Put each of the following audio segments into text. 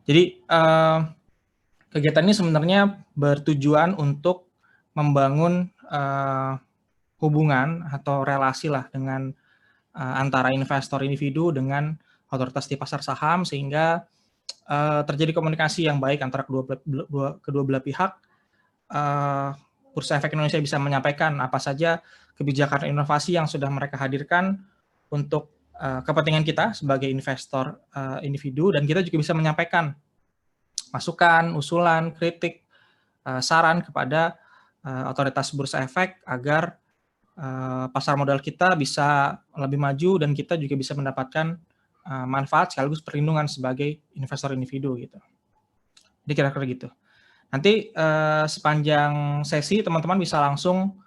Jadi kegiatan ini sebenarnya bertujuan untuk membangun hubungan atau relasi lah dengan antara investor individu dengan otoritas di pasar saham, sehingga terjadi komunikasi yang baik antara kedua belah pihak. Bursa Efek Indonesia bisa menyampaikan apa saja kebijakan inovasi yang sudah mereka hadirkan untuk kepentingan kita sebagai investor individu, dan kita juga bisa menyampaikan masukan, usulan, kritik, saran kepada otoritas Bursa Efek agar pasar modal kita bisa lebih maju dan kita juga bisa mendapatkan manfaat sekaligus perlindungan sebagai investor individu gitu. Jadi kira-kira gitu. Nanti sepanjang sesi teman-teman bisa langsung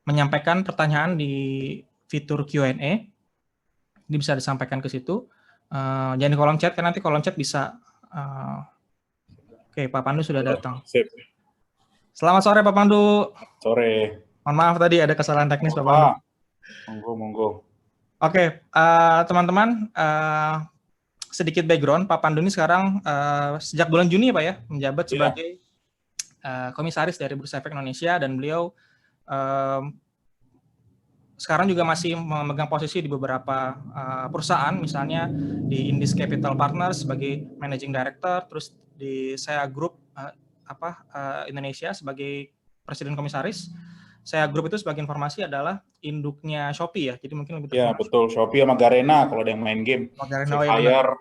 menyampaikan pertanyaan di fitur Q&A. Ini bisa disampaikan ke situ. Jangan di kolom chat, karena nanti kolom chat bisa. Oke, Pak Pandu sudah datang. Sip. Selamat sore Pak Pandu. Sore. Mohon maaf tadi ada kesalahan teknis Pak Pandu. Monggo. Oke, teman-teman, sedikit background. Pak Pandu ini sekarang sejak bulan Juni Pak ya, menjabat sebagai komisaris dari Bursa Efek Indonesia, dan beliau sekarang juga masih memegang posisi di beberapa perusahaan, misalnya di Indis Capital Partners sebagai Managing Director, terus di SEA Group Indonesia sebagai Presiden Komisaris. SEA Group itu sebagai informasi adalah induknya Shopee ya, jadi mungkin lebih terkenal. Ya betul, Shopee sama Garena kalau ada yang main game, Free Fire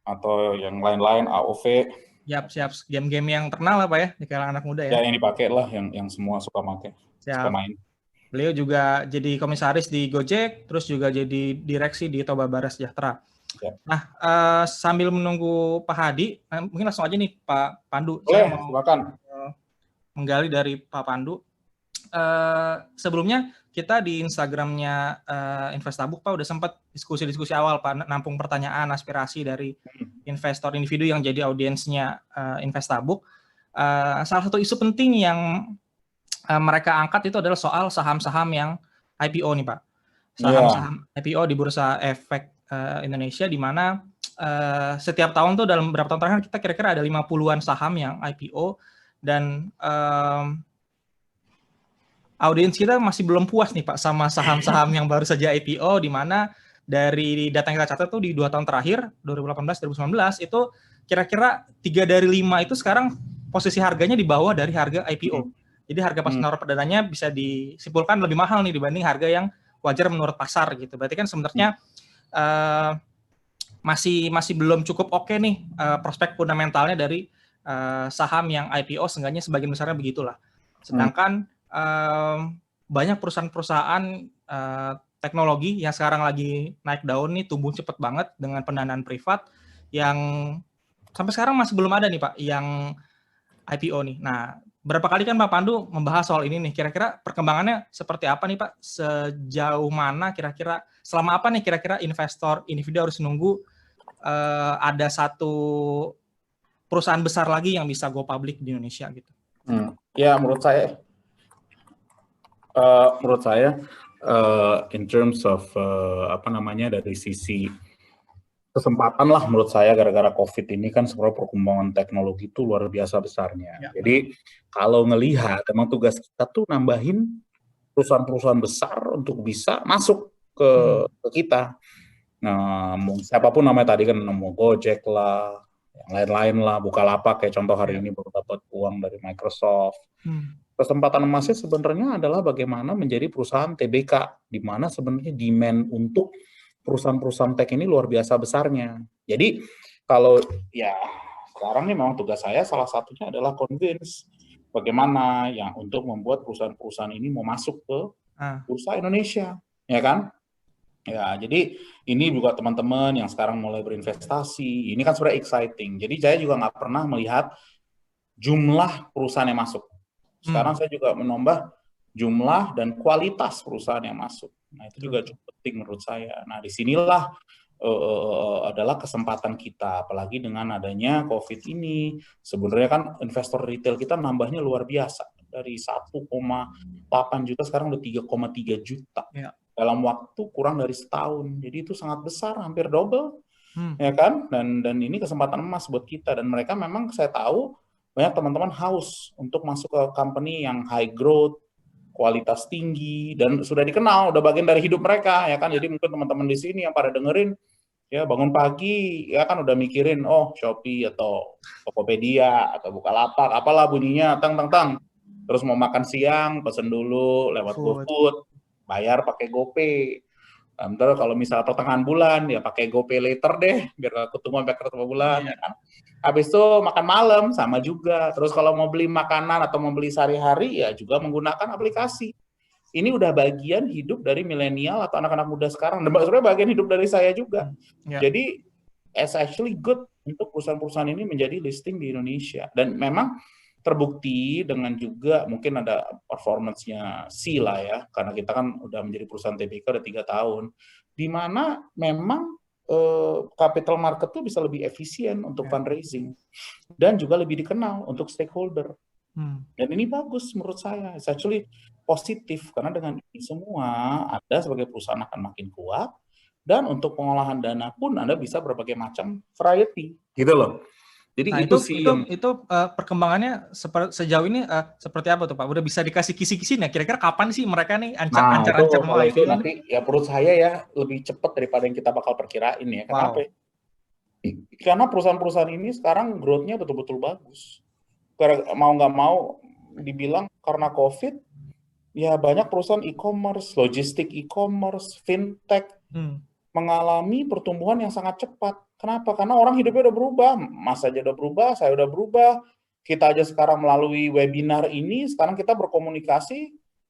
atau yang lain-lain, AOV. Siap, game-game yang terkenal lah Pak ya di kalangan anak muda ya. Ya yang dipakai lah, yang semua suka pakai, suka main. Beliau juga jadi komisaris di Gojek, terus juga jadi direksi di Toba Bara Sejahtera. Ya. Nah, sambil menunggu Pak Hadi, mungkin langsung aja nih Pak Pandu. Boleh, silakan. Menggali dari Pak Pandu. Sebelumnya kita di Instagramnya Investabuk Pak udah sempat diskusi awal Pak, nampung pertanyaan, aspirasi dari investor individu yang jadi audiensnya Investabuk. Salah satu isu penting yang mereka angkat itu adalah soal saham-saham yang IPO nih Pak. Saham-saham IPO di Bursa Efek Indonesia, di mana setiap tahun tuh dalam beberapa tahun terakhir kita kira-kira ada 50-an saham yang IPO, dan audiens kita masih belum puas nih Pak sama saham-saham yang baru saja IPO, di mana dari data yang kita catat tuh di 2 tahun terakhir 2018-2019 itu kira-kira 3 dari 5 itu sekarang posisi harganya di bawah dari harga IPO. Jadi harga pas naruh perdananya bisa disimpulkan lebih mahal nih dibanding harga yang wajar menurut pasar gitu. Berarti kan sebenarnya masih belum cukup oke nih prospek fundamentalnya dari saham yang IPO, seenggaknya sebagian besarnya begitulah. Sedangkan banyak perusahaan-perusahaan teknologi yang sekarang lagi naik daun nih, tumbuh cepat banget dengan pendanaan privat yang sampai sekarang masih belum ada nih Pak yang IPO nih. Nah, berapa kali kan Pak Pandu membahas soal ini nih, kira-kira perkembangannya seperti apa nih Pak? Sejauh mana kira-kira, selama apa nih kira-kira investor individu harus nunggu ada satu perusahaan besar lagi yang bisa go public di Indonesia gitu? Ya, menurut saya in terms of dari sisi kesempatan lah menurut saya, gara-gara COVID ini kan sebenarnya perkembangan teknologi itu luar biasa besarnya. Ya, jadi kalau ngelihat emang tugas kita tuh nambahin perusahaan-perusahaan besar untuk bisa masuk ke kita. Nah, siapapun namanya tadi kan, mau Gojek lah, yang lain-lain lah, Bukalapak kayak contoh hari ini baru dapat uang dari Microsoft. Kesempatan emasnya sebenarnya adalah bagaimana menjadi perusahaan TBK, di mana sebenarnya demand untuk perusahaan-perusahaan tech ini luar biasa besarnya. Jadi kalau ya sekarang nih memang tugas saya salah satunya adalah convince bagaimana yang untuk membuat perusahaan-perusahaan ini mau masuk ke bursa Indonesia, ya kan? Ya, jadi ini juga teman-teman yang sekarang mulai berinvestasi, ini kan sebenarnya exciting. Jadi saya juga nggak pernah melihat jumlah perusahaan yang masuk. Sekarang saya juga menambah jumlah dan kualitas perusahaan yang masuk. Nah, itu juga cukup penting menurut saya. Nah, disinilah adalah kesempatan kita, apalagi dengan adanya COVID ini. Sebenarnya kan investor retail kita nambahnya luar biasa. Dari 1,8 juta sekarang udah 3,3 juta. Ya. Dalam waktu kurang dari setahun. Jadi itu sangat besar, hampir double. ya kan? Dan ini kesempatan emas buat kita, dan mereka memang saya tahu banyak teman-teman haus untuk masuk ke company yang high growth, kualitas tinggi, dan sudah dikenal, udah bagian dari hidup mereka, ya kan? Jadi mungkin teman-teman di sini yang pada dengerin, ya bangun pagi, ya kan udah mikirin, oh Shopee atau Tokopedia atau Bukalapak, apalah bunyinya, tang tang tang. Terus mau makan siang, pesen dulu lewat GoFood, bayar pakai GoPay. Terus kalau misal pertengahan bulan, ya pakai GoPay later deh, biar gak ketemu sampai ketemu bulan, ya kan. Habis itu makan malam, sama juga. Terus kalau mau beli makanan atau mau beli sehari-hari, ya juga menggunakan aplikasi. Ini udah bagian hidup dari milenial atau anak-anak muda sekarang. Dan sebenarnya bagian hidup dari saya juga. Jadi, it's actually good untuk perusahaan-perusahaan ini menjadi listing di Indonesia. Dan memang terbukti dengan juga mungkin ada performance-nya C lah ya, karena kita kan udah menjadi perusahaan TBK udah 3 tahun, di mana memang capital market tuh bisa lebih efisien untuk fundraising dan juga lebih dikenal untuk stakeholder. Dan ini bagus menurut saya, it's actually positif, karena dengan ini semua Anda sebagai perusahaan akan makin kuat, dan untuk pengolahan dana pun Anda bisa berbagai macam variety, gitu loh. Jadi nah, itu perkembangannya sejauh ini seperti apa tuh Pak? Udah bisa dikasih kisi-kisi nih? Kira-kira kapan sih mereka nih ancar-ancar mau IPO? Nanti ya menurut saya ya lebih cepat daripada yang kita bakal perkirain ya. Kenapa? Karena perusahaan-perusahaan ini sekarang growth-nya betul-betul bagus. Mau nggak mau dibilang karena COVID, ya banyak perusahaan e-commerce, logistik e-commerce, fintech mengalami pertumbuhan yang sangat cepat. Kenapa? Karena orang hidupnya udah berubah, Mas aja udah berubah, saya udah berubah. Kita aja sekarang melalui webinar ini, sekarang kita berkomunikasi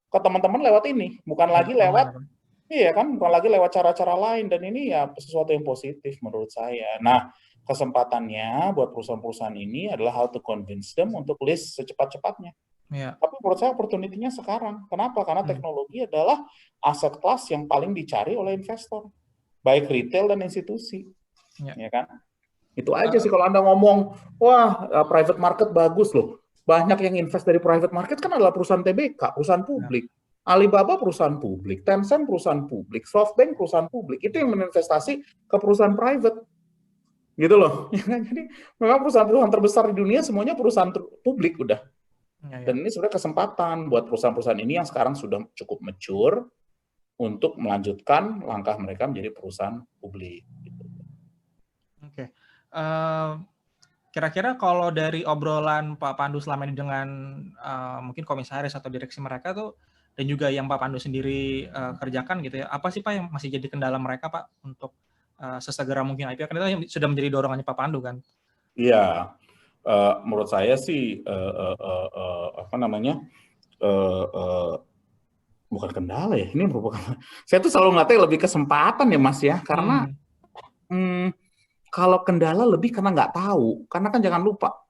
ke teman-teman lewat ini, bukan lagi lewat, bukan lagi lewat cara-cara lain, dan ini ya sesuatu yang positif menurut saya. Nah, kesempatannya buat perusahaan-perusahaan ini adalah how to convince them untuk list secepat-cepatnya. Tapi menurut saya opportunity-nya sekarang. Kenapa? Karena teknologi adalah aset kelas yang paling dicari oleh investor, baik retail dan institusi. Ya kan? Itu aja sih kalau Anda ngomong, wah private market bagus loh. Banyak yang invest dari private market kan adalah perusahaan TBK, perusahaan publik. Alibaba perusahaan publik, Tencent perusahaan publik, SoftBank perusahaan publik. Itu yang berinvestasi ke perusahaan private. Gitu loh. Jadi memang perusahaan-perusahaan terbesar di dunia semuanya perusahaan publik udah. Dan ini sebenarnya kesempatan buat perusahaan-perusahaan ini yang sekarang sudah cukup mature untuk melanjutkan langkah mereka menjadi perusahaan publik. Oke. Kira-kira kalau dari obrolan Pak Pandu selama ini dengan mungkin komisaris atau direksi mereka tuh, dan juga yang Pak Pandu sendiri kerjakan gitu ya, apa sih Pak yang masih jadi kendala mereka Pak untuk sesegera mungkin IPO? Kan itu sudah menjadi dorongannya Pak Pandu kan? Iya, menurut saya sih bukan kendala ya, ini merupakan saya tuh selalu ngeliatnya lebih kesempatan ya Mas ya, karena kalau kendala lebih karena nggak tahu, karena kan jangan lupa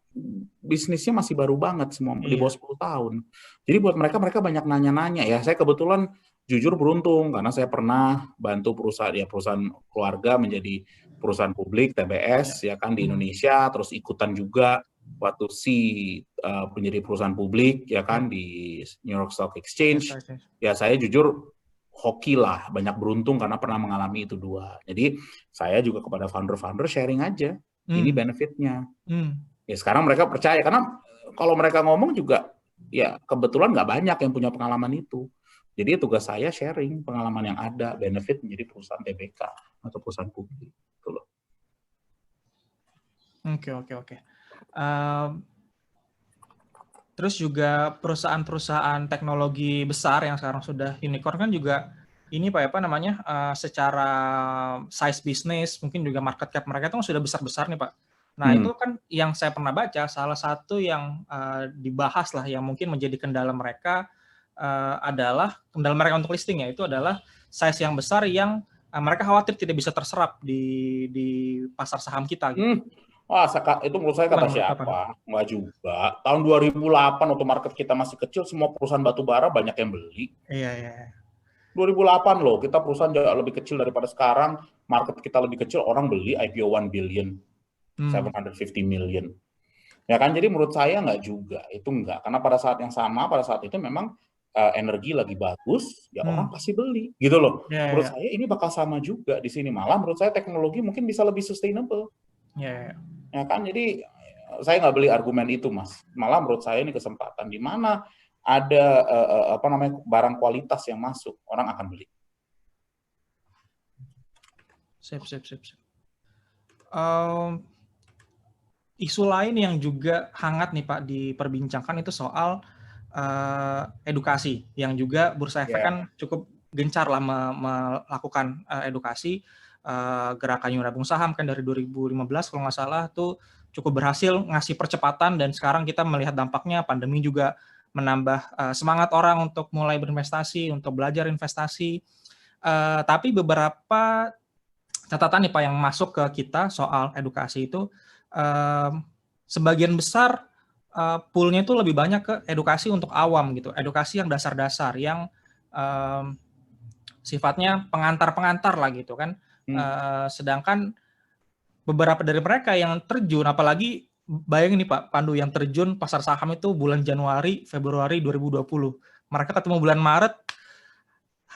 bisnisnya masih baru banget semua, di bawah 10 tahun. Jadi buat mereka banyak nanya-nanya ya. Saya kebetulan jujur beruntung karena saya pernah bantu perusahaan keluarga menjadi perusahaan publik TBS ya kan di Indonesia, terus ikutan juga waktu menjadi perusahaan publik ya kan di New York Stock Exchange. Ya saya jujur hoki lah, banyak beruntung karena pernah mengalami itu dua. Jadi saya juga kepada founder-founder sharing aja, ini benefitnya. Ya sekarang mereka percaya, karena kalau mereka ngomong juga, ya kebetulan nggak banyak yang punya pengalaman itu. Jadi tugas saya sharing pengalaman yang ada, benefit menjadi perusahaan TBK atau perusahaan publik. Gitu loh. Oke. Terus juga perusahaan-perusahaan teknologi besar yang sekarang sudah unicorn kan juga ini Pak secara size bisnis mungkin juga market cap mereka itu sudah besar-besar nih Pak. Nah itu kan yang saya pernah baca salah satu yang dibahas lah yang mungkin menjadi kendala mereka adalah kendala mereka untuk listing ya, itu adalah size yang besar yang mereka khawatir tidak bisa terserap di pasar saham kita gitu. Wah, itu menurut saya kata siapa? Nggak juga. Tahun 2008 waktu market kita masih kecil, semua perusahaan batubara banyak yang beli. Iya. 2008 loh, kita perusahaan jauh lebih kecil daripada sekarang, market kita lebih kecil, orang beli IPO 1 billion, 750 million. Ya kan, jadi menurut saya nggak juga, itu enggak. Karena pada saat yang sama, pada saat itu memang energi lagi bagus, ya orang pasti beli, gitu loh. Menurut saya ini bakal sama juga di sini. Malah menurut saya teknologi mungkin bisa lebih sustainable. Ya kan, jadi saya nggak beli argumen itu, Mas. Malah menurut saya ini kesempatan di mana ada barang kualitas yang masuk, orang akan beli. Sip. Isu lain yang juga hangat nih Pak diperbincangkan itu soal edukasi, yang juga Bursa Efek kan cukup gencar lah melakukan edukasi. Gerakan Yuk Nabung Saham kan dari 2015 kalau nggak salah tuh cukup berhasil ngasih percepatan, dan sekarang kita melihat dampaknya pandemi juga menambah semangat orang untuk mulai berinvestasi, untuk belajar investasi. Tapi beberapa catatan nih Pak yang masuk ke kita soal edukasi itu, sebagian besar poolnya itu lebih banyak ke edukasi untuk awam gitu, edukasi yang dasar-dasar, yang sifatnya pengantar-pengantar lah gitu kan. Sedangkan beberapa dari mereka yang terjun, apalagi bayangin nih Pak Pandu, yang terjun pasar saham itu bulan Januari, Februari 2020. Mereka ketemu bulan Maret,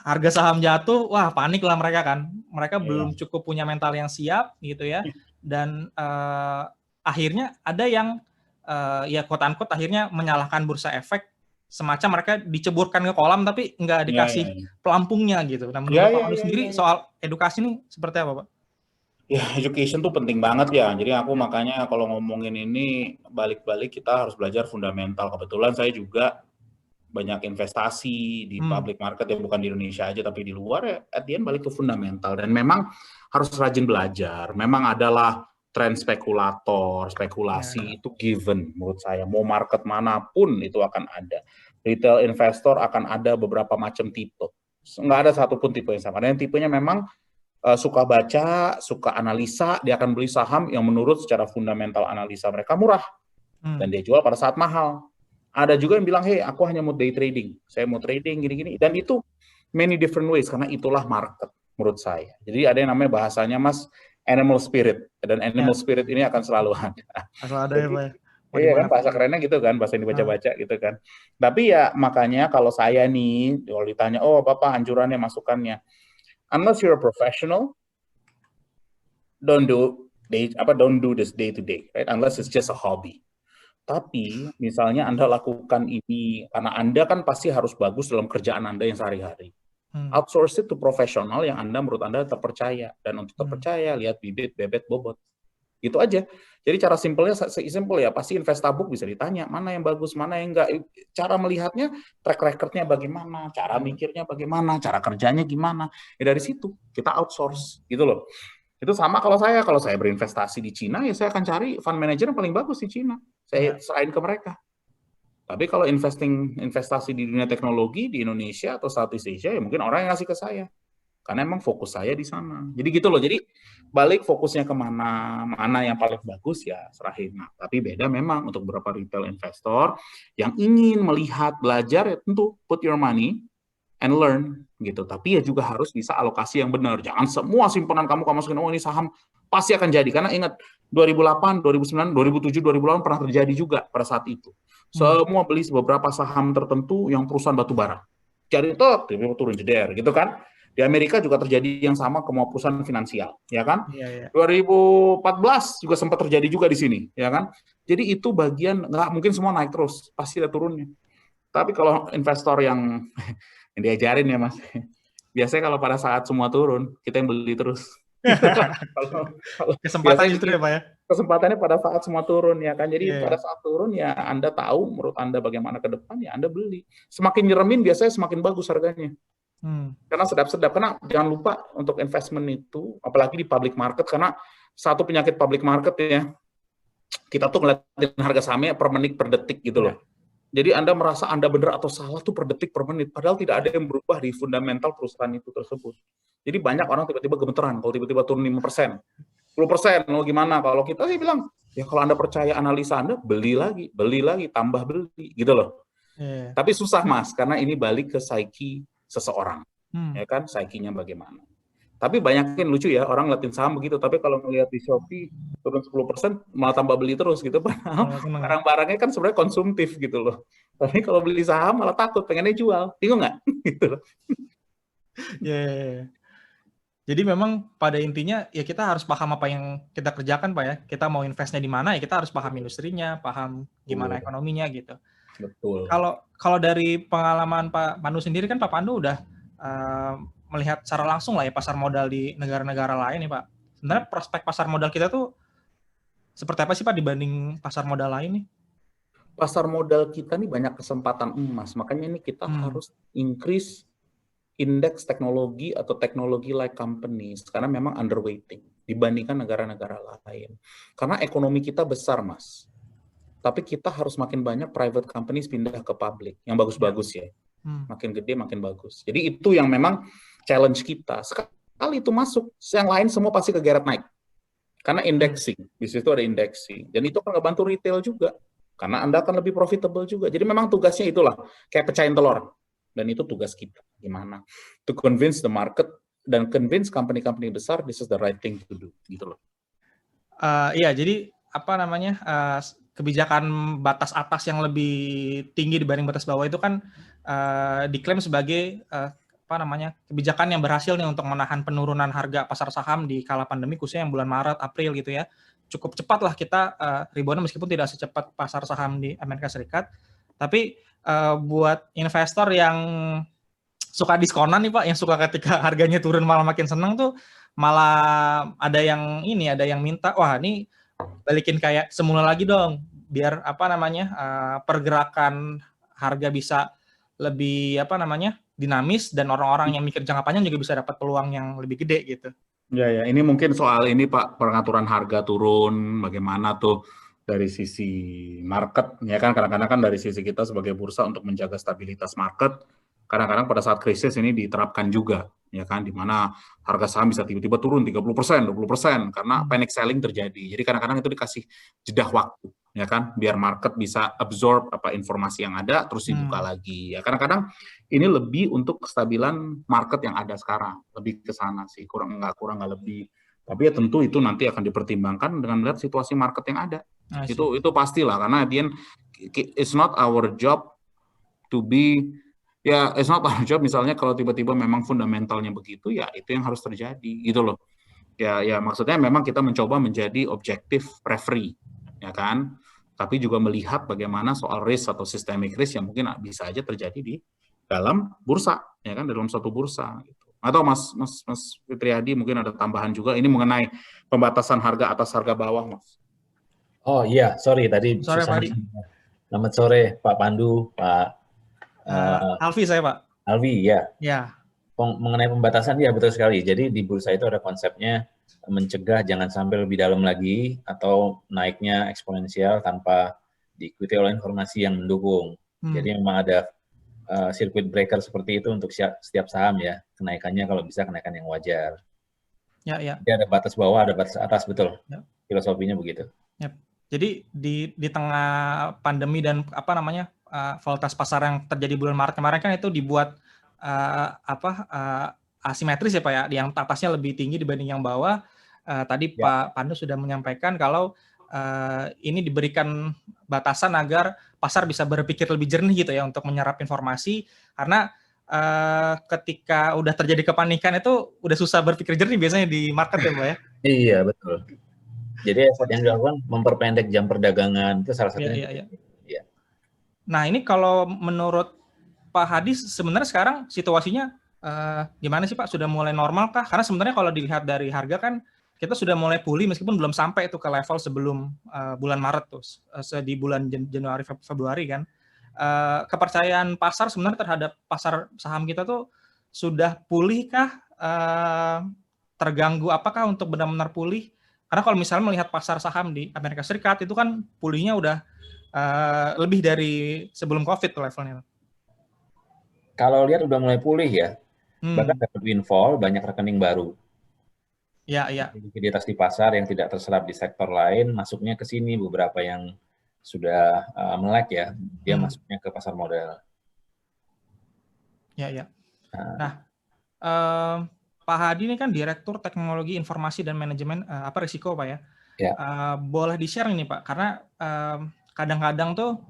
harga saham jatuh, wah panik lah mereka kan. Mereka belum cukup punya mental yang siap gitu ya. Dan akhirnya ada yang ya quote-unquote akhirnya menyalahkan Bursa Efek, semacam mereka diceburkan ke kolam tapi nggak dikasih pelampungnya gitu. Nah, menurut Pak Pandu sendiri soal edukasi ini seperti apa Pak? Ya, education tuh penting banget ya. Jadi aku makanya kalau ngomongin ini balik-balik kita harus belajar fundamental. Kebetulan saya juga banyak investasi di public market ya, bukan di Indonesia aja tapi di luar ya. At the end balik ke fundamental, dan memang harus rajin belajar. Memang adalah tren spekulasi itu given menurut saya. Mau market manapun itu akan ada. Retail investor akan ada beberapa macam tipe. Nggak ada satupun tipe yang sama. Ada yang tipenya memang suka baca, suka analisa, dia akan beli saham yang menurut secara fundamental analisa mereka murah. Dan dia jual pada saat mahal. Ada juga yang bilang, hey, aku hanya mau day trading. Saya mau trading, gini-gini. Dan itu many different ways, karena itulah market menurut saya. Jadi ada yang namanya bahasanya, Mas, animal spirit. Dan animal spirit ini akan selalu ada. Selalu ada ya, Pak. Iya kan, bahasa kerennya gitu kan, bahasa yang dibaca-baca gitu kan. Tapi ya makanya kalau saya nih, kalau ditanya, oh Bapak anjurannya, masukannya, unless you're a professional, don't do this day to day, right? Unless it's just a hobby. Tapi misalnya Anda lakukan ini karena Anda kan pasti harus bagus dalam kerjaan Anda yang sehari-hari. Outsource it to profesional yang menurut Anda terpercaya. Dan untuk terpercaya, lihat bibit, bebet, bobot. Gitu aja. Jadi cara simpelnya, simple ya, pasti Investabook bisa ditanya, mana yang bagus, mana yang enggak. Cara melihatnya, track record-nya bagaimana, cara mikirnya bagaimana, cara kerjanya gimana. Ya dari situ, kita outsource. Gitu loh. Itu sama kalau saya berinvestasi di Cina, ya saya akan cari fund manager yang paling bagus di Cina. Saya serahin ke mereka. Tapi kalau investasi di dunia teknologi di Indonesia atau Southeast Asia, ya mungkin orang yang ngasih ke saya. Karena emang fokus saya di sana. Jadi gitu loh. Jadi balik fokusnya kemana, mana yang paling bagus ya serahin. Nah, tapi beda memang untuk beberapa retail investor yang ingin melihat, belajar, ya tentu put your money and learn gitu. Tapi ya juga harus bisa alokasi yang benar. Jangan semua simpanan kamu masukin, oh ini saham pasti akan jadi. Karena ingat 2008, 2009, 2007, 2008 pernah terjadi juga pada saat itu. Semua beli beberapa saham tertentu yang perusahaan batubara. Jadi tiba-tiba turun jeder gitu kan. Di Amerika juga terjadi yang sama ke perusahaan finansial, ya kan? 2014 juga sempat terjadi juga di sini, ya kan? Jadi itu bagian, nggak mungkin semua naik terus, pasti ada turunnya. Tapi kalau investor yang diajarin ya Mas, biasanya kalau pada saat semua turun, kita yang beli terus. Kesempatan justru ya Pak ya? Kesempatannya pada saat semua turun ya kan. Jadi pada saat turun ya Anda tahu menurut Anda bagaimana ke depan, ya Anda beli. Semakin nyeremin biasanya semakin bagus harganya. Karena sedap-sedap. Karena jangan lupa untuk investment itu, apalagi di public market, karena satu penyakit public market ya, kita tuh ngeliatin harga sahamnya per menit per detik gitu loh. Jadi Anda merasa Anda benar atau salah tuh per detik per menit, padahal tidak ada yang berubah di fundamental perusahaan itu tersebut. Jadi banyak orang tiba-tiba gemeteran kalau tiba-tiba turun 5%, 10%, mau gimana? Kalau kita sih bilang, ya kalau Anda percaya analisa Anda, beli lagi, tambah beli, gitu loh. Tapi susah Mas, karena ini balik ke psyche seseorang, ya kan, psyche-nya bagaimana. Tapi banyak yang lucu ya, orang ngeliatin saham begitu, tapi kalau ngeliat di Shopee turun 10%, malah tambah beli terus gitu, padahal barang-barangnya kan sebenarnya konsumtif gitu loh. Tapi kalau beli saham malah takut, pengennya jual. Bingung nggak? Gitu loh. Ya. Jadi memang pada intinya ya kita harus paham apa yang kita kerjakan Pak ya. Kita mau investnya di mana ya kita harus paham industrinya, paham gimana Betul. ekonominya gitu. Betul. Kalau dari pengalaman Pak Pandu sendiri kan Pak Pandu udah melihat secara langsung lah ya pasar modal di negara-negara lain nih Pak. Sebenarnya prospek pasar modal kita tuh seperti apa sih Pak dibanding pasar modal lain nih? Pasar modal kita nih banyak kesempatan emas, makanya ini kita harus increase indeks teknologi atau teknologi like companies, karena memang underweighting dibandingkan negara-negara lain. Karena ekonomi kita besar, Mas. Tapi kita harus makin banyak private companies pindah ke public, yang bagus-bagus ya. Makin gede, makin bagus. Jadi itu yang memang challenge kita. Sekali itu masuk, yang lain semua pasti kegeret naik. Karena indexing, di situ ada indexing. Dan itu akan ngebantu retail juga. Karena Anda akan lebih profitable juga. Jadi memang tugasnya itulah, kayak pecahin telur. Dan itu tugas kita. Gimana? To convince the market dan convince company-company besar this is the right thing to do. Gitu loh. Iya, jadi apa namanya kebijakan batas atas yang lebih tinggi dibanding batas bawah itu kan diklaim sebagai apa namanya kebijakan yang berhasil nih untuk menahan penurunan harga pasar saham di kala pandemi khususnya yang bulan Maret, April gitu ya. Cukup cepat lah kita rebound meskipun tidak secepat pasar saham di Amerika Serikat. Tapi buat investor yang suka diskonan nih Pak, yang suka ketika harganya turun malah makin seneng tuh, malah ada yang minta, wah ini balikin kayak semula lagi dong, biar apa namanya pergerakan harga bisa lebih apa namanya dinamis dan orang-orang yang mikir jangka panjang juga bisa dapat peluang yang lebih gede gitu. Ya, ini mungkin soal ini Pak, pengaturan harga turun, bagaimana tuh dari sisi market, ya kan kadang-kadang kan dari sisi kita sebagai bursa untuk menjaga stabilitas market, kadang-kadang pada saat krisis ini diterapkan juga, ya kan, di mana harga saham bisa tiba-tiba turun 30%, 20%, karena panic selling terjadi. Jadi kadang-kadang itu dikasih jeda waktu, ya kan, biar market bisa absorb apa informasi yang ada, terus dibuka lagi. Ya kadang-kadang ini lebih untuk kestabilan market yang ada sekarang, lebih ke sana sih, kurang nggak lebih. Tapi ya tentu itu nanti akan dipertimbangkan dengan melihat situasi market yang ada. Itu pastilah, karena again, it's not our job to be, ya it's not our job misalnya kalau tiba-tiba memang fundamentalnya begitu, ya itu yang harus terjadi, gitu loh. Ya maksudnya memang kita mencoba menjadi objektif referee, ya kan? Tapi juga melihat bagaimana soal risk atau systemic risk yang mungkin bisa aja terjadi di dalam bursa, ya kan, dalam satu bursa. Gitu. Atau Mas Fitriadi mungkin ada tambahan juga ini mengenai pembatasan harga atas harga bawah, Mas. Oh iya, sorry tadi Sore, susah. Pak. Selamat sore, Pak Pandu, Pak Alfi saya, Pak. Alfi, ya. Ya. Mengenai pembatasan, ya betul sekali. Jadi di bursa itu ada konsepnya mencegah jangan sampai lebih dalam lagi atau naiknya eksponensial tanpa diikuti oleh informasi yang mendukung. Jadi memang ada circuit breaker seperti itu untuk setiap saham ya. Kenaikannya kalau bisa kenaikan yang wajar. Ya. Jadi ada batas bawah, ada batas atas, betul. Ya. Filosofinya begitu. Ya. Jadi di tengah pandemi dan apa namanya volatilitas pasar yang terjadi bulan Maret kemarin kan itu dibuat asimetris ya Pak ya, yang atasnya lebih tinggi dibanding yang bawah. Tadi ya. Pak Pandu sudah menyampaikan kalau ini diberikan batasan agar pasar bisa berpikir lebih jernih gitu ya untuk menyerap informasi, karena ketika udah terjadi kepanikan itu udah susah berpikir jernih biasanya di market ya Pak ya. Iya betul. Jadi effort yang dilakukan memperpendek jam perdagangan itu salah satunya. Iya. Nah ini kalau menurut Pak Hadi sebenarnya sekarang situasinya gimana sih Pak? Sudah mulai normal kah? Karena sebenarnya kalau dilihat dari harga kan kita sudah mulai pulih meskipun belum sampai itu ke level sebelum bulan Maret tuh, di bulan Januari Februari kan. Kepercayaan pasar sebenarnya terhadap pasar saham kita tuh sudah pulih kah? Terganggu apakah untuk benar-benar pulih? Karena kalau misalnya melihat pasar saham di Amerika Serikat itu kan pulihnya udah lebih dari sebelum COVID tuh levelnya. Kalau lihat udah mulai pulih ya, bahkan dapat windfall, banyak rekening baru. Iya. Likuiditas di pasar yang tidak terserap di sektor lain, masuknya ke sini beberapa yang sudah melek ya, dia masuknya ke pasar modal. Iya. Nah, Pak Hadi ini kan Direktur Teknologi Informasi dan Manajemen risiko Pak ya. Ya. Boleh di-share ini Pak, karena kadang-kadang tuh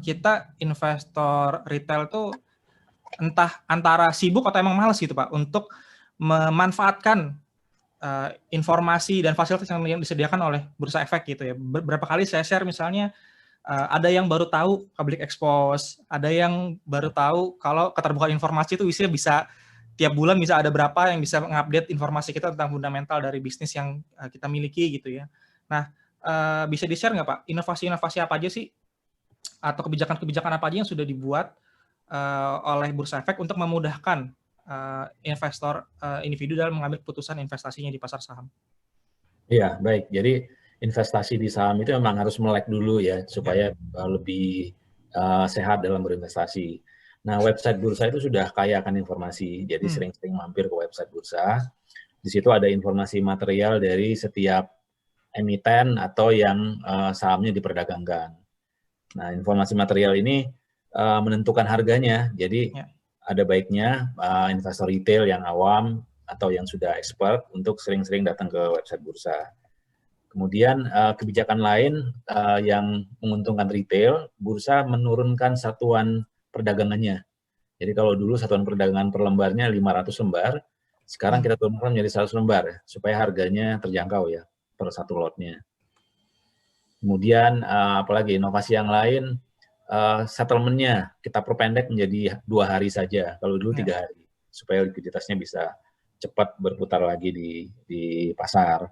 kita investor retail tuh entah antara sibuk atau emang males gitu Pak untuk memanfaatkan informasi dan fasilitas yang disediakan oleh Bursa Efek gitu ya. Beberapa kali saya share misalnya ada yang baru tahu public expose, ada yang baru tahu kalau keterbukaan informasi itu bisa tiap bulan bisa ada berapa yang bisa mengupdate informasi kita tentang fundamental dari bisnis yang kita miliki gitu ya. Nah, bisa di-share nggak Pak, inovasi-inovasi apa aja sih atau kebijakan-kebijakan apa aja yang sudah dibuat oleh Bursa Efek untuk memudahkan investor individu dalam mengambil keputusan investasinya di pasar saham? Iya, baik. Jadi investasi di saham itu memang harus melek dulu ya, supaya lebih sehat dalam berinvestasi. Nah, website bursa itu sudah kaya akan informasi, jadi sering-sering mampir ke website bursa. Di situ ada informasi material dari setiap emiten atau yang sahamnya diperdagangkan. Nah, informasi material ini menentukan harganya, jadi ada baiknya investor retail yang awam atau yang sudah expert untuk sering-sering datang ke website bursa. Kemudian kebijakan lain yang menguntungkan retail, bursa menurunkan satuan perdagangannya. Jadi kalau dulu satuan perdagangan per lembarnya 500 lembar, sekarang kita turunkan menjadi 100 lembar, supaya harganya terjangkau ya, per satu lotnya. Kemudian apalagi inovasi yang lain, settlement-nya kita perpendek menjadi 2 hari saja, kalau dulu 3 hari, supaya likuiditasnya bisa cepat berputar lagi di pasar.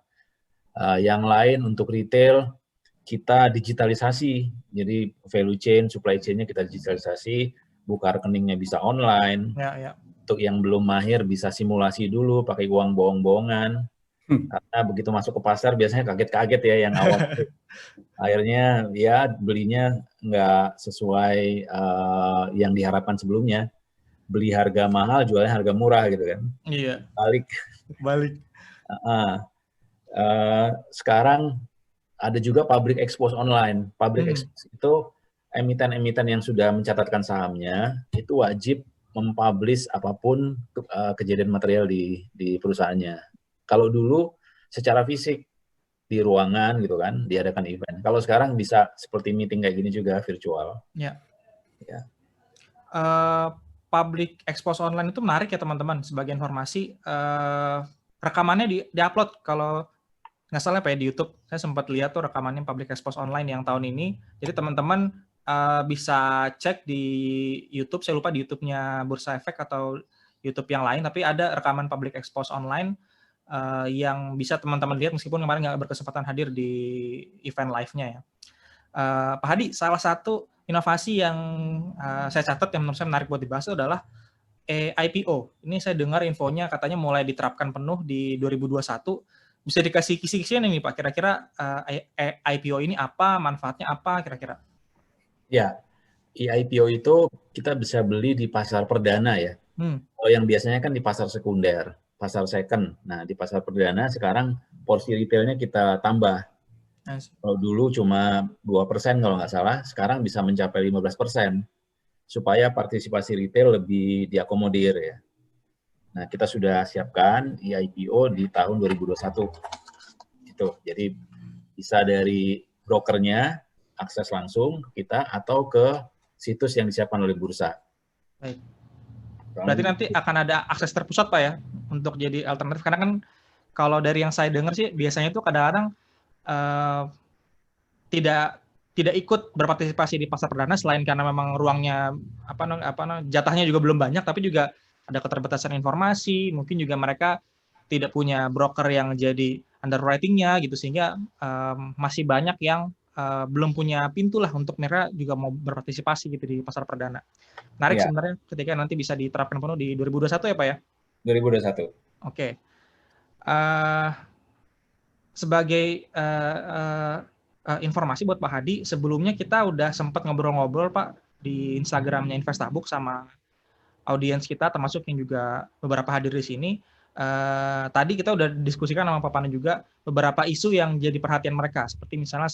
Yang lain untuk retail, kita digitalisasi, jadi value chain, supply chain-nya kita digitalisasi, buka rekeningnya bisa online. Untuk yang belum mahir bisa simulasi dulu pakai uang bohong-bohongan. Karena begitu masuk ke pasar biasanya kaget-kaget ya yang awam. Akhirnya ya belinya nggak sesuai yang diharapkan sebelumnya. Beli harga mahal, jualnya harga murah gitu kan. Iya. Balik. Sekarang ada juga public expose online. Public expose itu emiten-emiten yang sudah mencatatkan sahamnya itu wajib mempublish apapun kejadian material di perusahaannya. Kalau dulu secara fisik di ruangan gitu kan diadakan event. Kalau sekarang bisa seperti meeting kayak gini juga virtual. Ya. Public expose online itu menarik ya teman-teman. Sebagai informasi, rekamannya di-upload kalau nggak salah Pak ya, di YouTube. Saya sempat lihat tuh rekamannya public expose online yang tahun ini. Jadi teman-teman bisa cek di YouTube. Saya lupa di YouTube-nya Bursa Efek atau YouTube yang lain, tapi ada rekaman public expose online yang bisa teman-teman lihat meskipun kemarin nggak berkesempatan hadir di event live-nya ya. Pak Hadi, salah satu inovasi yang saya catat yang menurut saya menarik buat dibahas adalah IPO. Ini saya dengar infonya katanya mulai diterapkan penuh di 2021. Bisa dikasih kisi-kisian ini Pak, kira-kira IPO ini apa, manfaatnya apa kira-kira? Ya, IPO itu kita bisa beli di pasar perdana ya. Kalau yang biasanya kan di pasar sekunder, pasar second. Nah, di pasar perdana sekarang porsi retailnya kita tambah. Kalau dulu cuma 2% kalau nggak salah, sekarang bisa mencapai 15%. Supaya partisipasi retail lebih diakomodir ya. Nah, kita sudah siapkan IPO di tahun 2021. Gitu. Jadi bisa dari brokernya akses langsung ke kita atau ke situs yang disiapkan oleh bursa. Baik. Berarti nanti akan ada akses terpusat Pak ya untuk jadi alternatif, karena kan kalau dari yang saya dengar sih biasanya itu kadang-kadang tidak ikut berpartisipasi di pasar perdana selain karena memang ruangnya jatahnya juga belum banyak, tapi juga ada keterbatasan informasi, mungkin juga mereka tidak punya broker yang jadi underwriting-nya gitu, sehingga masih banyak yang belum punya pintu lah untuk mereka juga mau berpartisipasi gitu di pasar perdana. Menarik sebenarnya ketika nanti bisa diterapkan penuh di 2021 ya Pak ya? 2021. Oke. Sebagai informasi buat Pak Hadi, sebelumnya kita udah sempat ngobrol-ngobrol Pak di Instagramnya Investabook sama audiens kita, termasuk yang juga beberapa hadir di sini. Tadi kita udah diskusikan sama Pak Pane juga beberapa isu yang jadi perhatian mereka, seperti misalnya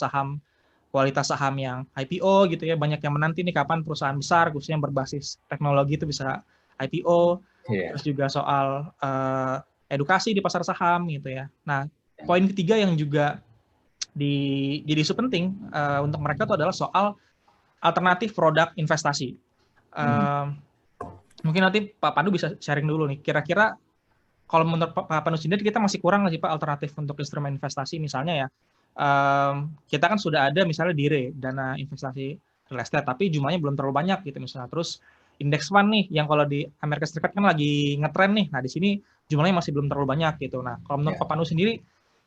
kualitas saham yang IPO gitu ya, banyak yang menanti nih kapan perusahaan besar khususnya yang berbasis teknologi itu bisa IPO. Terus juga soal edukasi di pasar saham gitu ya. Nah, poin ketiga yang juga jadi isu penting untuk mereka itu adalah soal alternatif produk investasi. Mungkin nanti Pak Pandu bisa sharing dulu nih, kira-kira kalau menurut Pak Pandu sendiri kita masih kurang nggak sih Pak alternatif untuk instrumen investasi, misalnya ya kita kan sudah ada misalnya DIRE, dana investasi real estate, tapi jumlahnya belum terlalu banyak gitu misalnya. Terus index fund nih yang kalau di Amerika Serikat kan lagi ngetren nih, nah di sini jumlahnya masih belum terlalu banyak gitu. Nah kalau menurut Pak Pandu sendiri,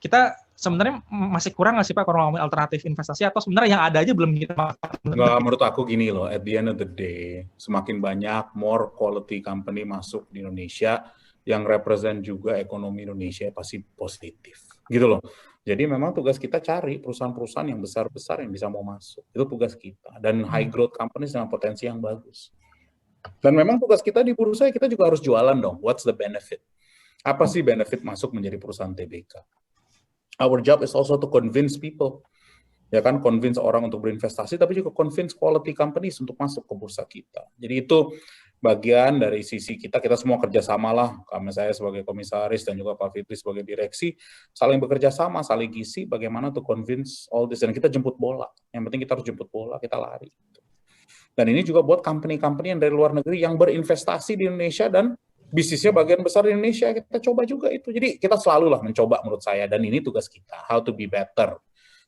kita sebenarnya masih kurang nggak sih Pak kalau ngomongin alternatif investasi, atau sebenarnya yang ada aja belum kita manfaatkan? Nggak, menurut aku gini loh, at the end of the day, semakin banyak more quality company masuk di Indonesia yang represent juga ekonomi Indonesia pasti positif, gitu loh. Jadi memang tugas kita cari perusahaan-perusahaan yang besar-besar yang bisa mau masuk, itu tugas kita. Dan high growth companies dengan potensi yang bagus. Dan memang tugas kita di bursa, kita juga harus jualan dong. What's the benefit? Apa sih benefit masuk menjadi perusahaan TBK? Our job is also to convince people. Ya kan, convince orang untuk berinvestasi, tapi juga convince quality companies untuk masuk ke bursa kita. Jadi itu bagian dari sisi kita semua kerjasama lah, kami saya sebagai komisaris dan juga Pak Fitri sebagai direksi, saling bekerja sama, saling isi bagaimana to convince all this, dan kita jemput bola. Yang penting kita harus jemput bola, kita lari. Dan ini juga buat company-company yang dari luar negeri yang berinvestasi di Indonesia dan bisnisnya bagian besar di Indonesia, kita coba juga itu. Jadi kita selalu lah mencoba menurut saya, dan ini tugas kita, how to be better.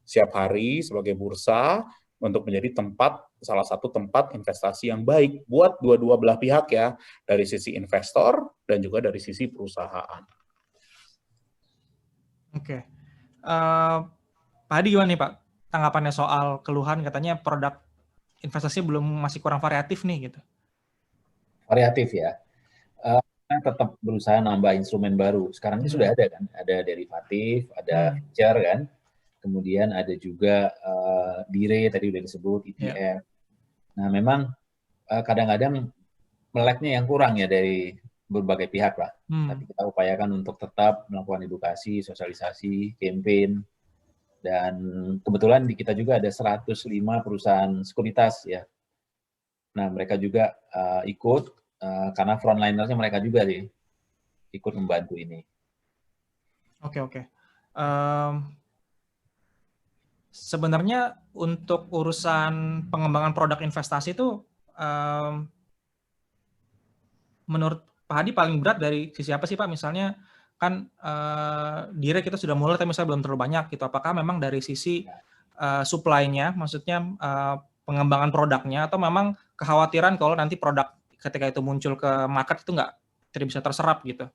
Setiap hari sebagai bursa untuk menjadi salah satu tempat investasi yang baik buat dua belah pihak ya, dari sisi investor dan juga dari sisi perusahaan. Oke. Pak Hadi gimana nih Pak tanggapannya soal keluhan katanya produk investasi masih kurang variatif nih gitu? Variatif ya. Tetap berusaha nambah instrumen baru. Sekarang ini sudah ada kan, ada derivatif, ada future kan. Kemudian ada juga DIRE tadi udah disebut, ETF. Nah memang kadang-kadang meleknya yang kurang ya dari berbagai pihak lah. Tapi kita upayakan untuk tetap melakukan edukasi, sosialisasi, campaign. Dan kebetulan di kita juga ada 105 perusahaan sekuritas ya. Nah mereka juga ikut, karena frontlinersnya mereka juga sih ikut membantu ini. Oke. Sebenarnya untuk urusan pengembangan produk investasi itu menurut Pak Hadi paling berat dari sisi apa sih Pak? Misalnya kan DIRE kita sudah mulai tapi misalnya belum terlalu banyak gitu. Apakah memang dari sisi supply-nya, maksudnya pengembangan produknya, atau memang kekhawatiran kalau nanti produk ketika itu muncul ke market itu tidak bisa terserap gitu?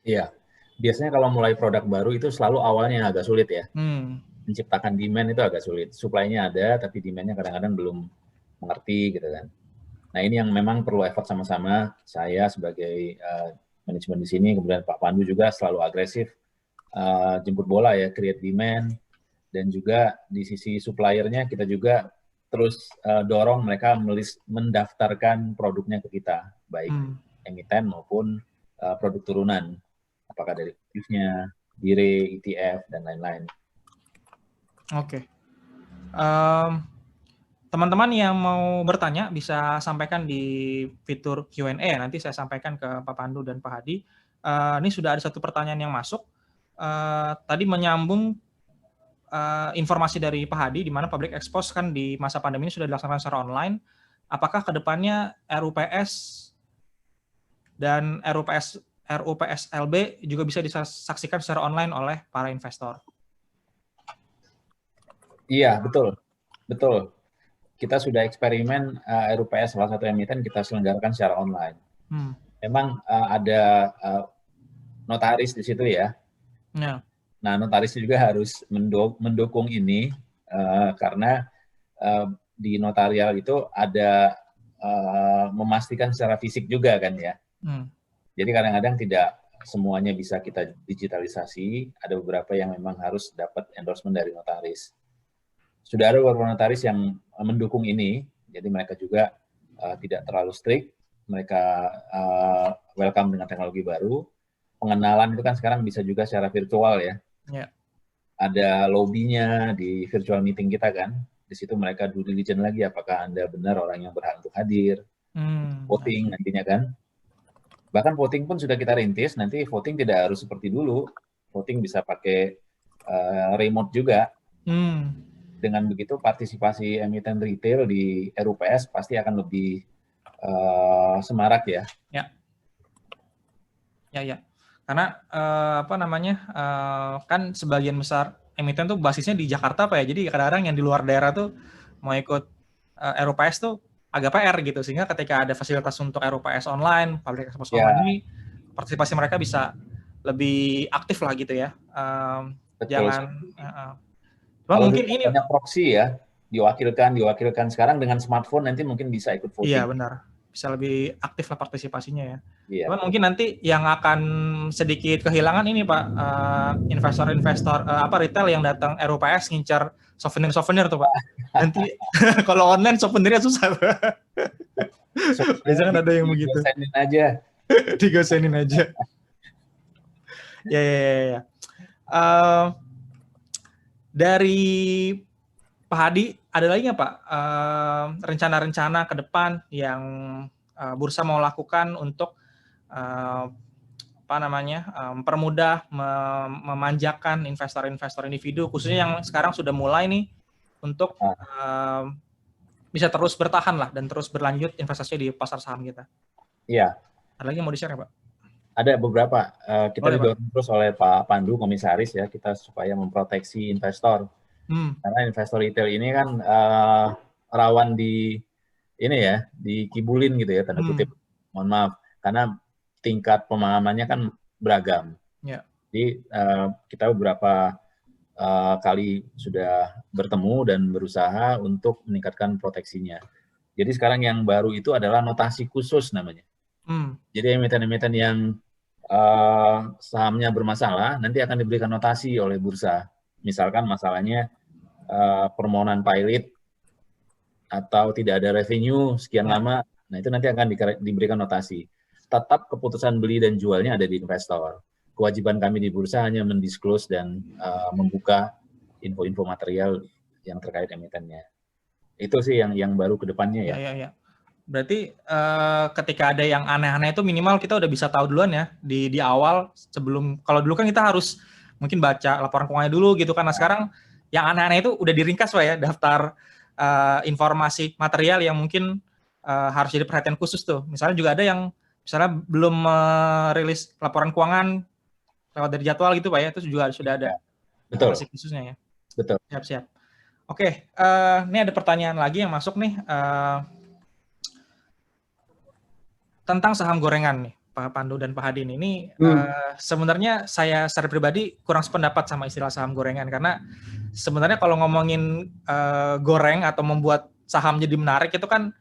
Iya, biasanya kalau mulai produk baru itu selalu awalnya agak sulit ya. Menciptakan demand itu agak sulit. Supply-nya ada, tapi demand-nya kadang-kadang belum mengerti gitu kan. Nah ini yang memang perlu effort sama-sama. Saya sebagai manajemen di sini, kemudian Pak Pandu juga selalu agresif jemput bola ya, create demand, dan juga di sisi supplier-nya kita juga terus dorong mereka mendaftarkan produknya ke kita, baik emiten maupun produk turunan, apakah dari aktifnya, DIRE, ETF, dan lain-lain. Oke. Teman-teman yang mau bertanya bisa sampaikan di fitur Q&A. Nanti saya sampaikan ke Pak Pandu dan Pak Hadi. Ini sudah ada satu pertanyaan yang masuk. Tadi menyambung informasi dari Pak Hadi, di mana public expose kan di masa pandemi ini sudah dilaksanakan secara online. Apakah kedepannya RUPS dan RUPSLB juga bisa disaksikan secara online oleh para investor? Iya, betul. Kita sudah eksperimen RUPS salah satu emiten kita selenggarakan secara online. Memang ada notaris di situ ya. Nah, notaris juga harus mendukung ini karena di notarial itu ada memastikan secara fisik juga kan ya. Jadi kadang-kadang tidak semuanya bisa kita digitalisasi. Ada beberapa yang memang harus dapat endorsement dari notaris. Sudah ada beberapa notaris yang mendukung ini, jadi mereka juga tidak terlalu strict, mereka welcome dengan teknologi baru. Pengenalan itu kan sekarang bisa juga secara virtual ya. Ada lobby-nya di virtual meeting kita kan, di situ mereka due diligence lagi apakah Anda benar orang yang berhak untuk hadir, voting nantinya kan. Bahkan voting pun sudah kita rintis, nanti voting tidak harus seperti dulu, voting bisa pakai remote juga. Hmm. Dengan begitu partisipasi emiten retail di RUPS pasti akan lebih semarak ya. Ya. Karena apa namanya, kan sebagian besar emiten tuh basisnya di Jakarta Pak ya. Jadi kadang-kadang yang di luar daerah tuh mau ikut RUPS tuh agak PR gitu. Sehingga ketika ada fasilitas untuk RUPS online, public exposure online ini, partisipasi mereka bisa lebih aktif lah gitu ya. Jangan kalau mungkin ini banyak proxy ya, diwakilkan sekarang dengan smartphone nanti mungkin bisa ikut voting. Iya benar, bisa lebih aktif lah partisipasinya ya. Iya. Cuman mungkin nanti yang akan sedikit kehilangan ini Pak, investor-investor retail yang datang RUPS ngincar souvenir tuh Pak. Nanti kalau online souvenirnya susah Pak. Biasanya kan ada yang begitu. Digosenin aja. Ya. Dari Pak Hadi, ada lagi nggak Pak rencana-rencana ke depan yang bursa mau lakukan untuk mempermudah, memanjakan investor-investor individu, khususnya yang sekarang sudah mulai nih untuk bisa terus bertahan lah dan terus berlanjut investasinya di pasar saham kita. Iya. Ada lagi yang mau di-share ya Pak? Ada beberapa. Kita didorong terus oleh Pak Pandu, komisaris ya, kita supaya memproteksi investor. Karena investor retail ini kan rawan dikibulin gitu ya, tanda kutip. Mohon maaf, karena tingkat pemahamannya kan beragam. Yeah. Jadi kita beberapa kali sudah bertemu dan berusaha untuk meningkatkan proteksinya. Jadi sekarang yang baru itu adalah notasi khusus namanya. Jadi emiten-emiten yang sahamnya bermasalah nanti akan diberikan notasi oleh bursa. Misalkan masalahnya permohonan pilot atau tidak ada revenue sekian lama, nah itu nanti akan diberikan notasi. Tetap keputusan beli dan jualnya ada di investor. Kewajiban kami di bursa hanya mendisclose dan membuka info-info material yang terkait emitennya. Itu sih yang baru ke depannya ya. Ya. Berarti ketika ada yang aneh-aneh itu minimal kita udah bisa tahu duluan ya di awal sebelum, kalau dulu kan kita harus mungkin baca laporan keuangannya dulu gitu, karena sekarang yang aneh-aneh itu udah diringkas Pak ya, daftar informasi material yang mungkin harus jadi perhatian khusus tuh. Misalnya juga ada yang misalnya belum merilis laporan keuangan lewat dari jadwal gitu Pak ya, itu juga sudah ada informasi khususnya ya. Betul. Siap. Oke, ini ada pertanyaan lagi yang masuk nih. Tentang saham gorengan nih, Pak Pandu dan Pak Hadi ini sebenarnya saya secara pribadi kurang sependapat sama istilah saham gorengan, karena sebenarnya kalau ngomongin goreng atau membuat saham jadi menarik itu kan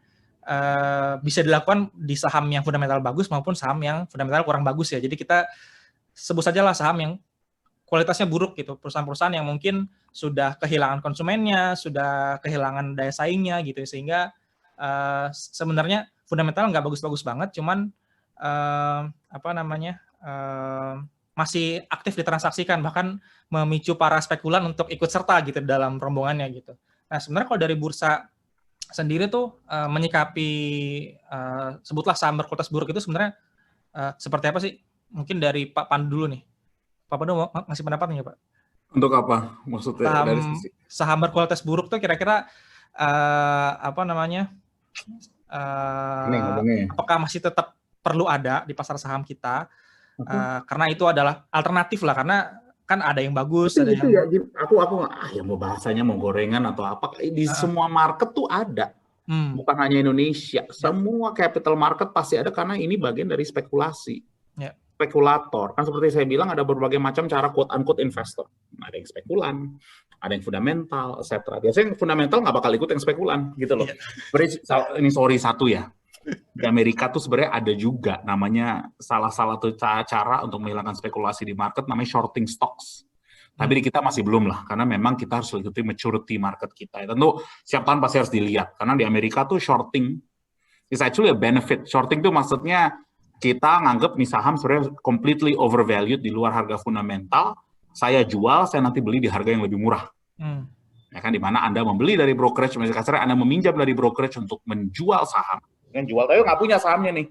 bisa dilakukan di saham yang fundamental bagus maupun saham yang fundamental kurang bagus ya. Jadi kita sebut saja lah saham yang kualitasnya buruk gitu, perusahaan-perusahaan yang mungkin sudah kehilangan konsumennya, sudah kehilangan daya saingnya gitu, sehingga sebenarnya fundamental nggak bagus-bagus banget, cuman masih aktif ditransaksikan, bahkan memicu para spekulan untuk ikut serta gitu dalam rombongannya gitu. Nah sebenarnya kalau dari bursa sendiri tuh menyikapi sebutlah saham berkualitas buruk itu sebenarnya seperti apa sih? Mungkin dari Pak Pandu dulu nih. Pak Pandu mau ngasih pendapatnya Pak? Untuk apa maksudnya? Dari sisi saham berkualitas buruk tuh kira-kira apakah masih tetap perlu ada di pasar saham kita? Karena itu adalah alternatif lah, karena kan ada yang bagus, ada yang ya, aku ya mau bahasanya mau gorengan atau apa, di semua market tuh ada. Bukan hanya Indonesia, semua capital market pasti ada, karena ini bagian dari spekulasi. Spekulator, kan seperti saya bilang ada berbagai macam cara quote-unquote investor. Ada yang spekulan, ada yang fundamental, etc. Biasanya yang fundamental nggak bakal ikut yang spekulan, gitu loh. Ini satu ya. Di Amerika tuh sebenarnya ada juga namanya salah satu cara untuk menghilangkan spekulasi di market, namanya shorting stocks. Tapi di kita masih belum lah, karena memang kita harus ikuti maturity market kita. Tentu setiap tahun pasti harus dilihat, karena di Amerika tuh shorting is actually a benefit. Shorting tuh maksudnya kita nganggap nih saham sebenarnya completely overvalued di luar harga fundamental, saya jual, saya nanti beli di harga yang lebih murah. Ya kan, di mana Anda membeli dari brokerage, misalnya kasarnya Anda meminjam dari brokerage untuk menjual saham. Kan jual, tapi nggak punya sahamnya nih.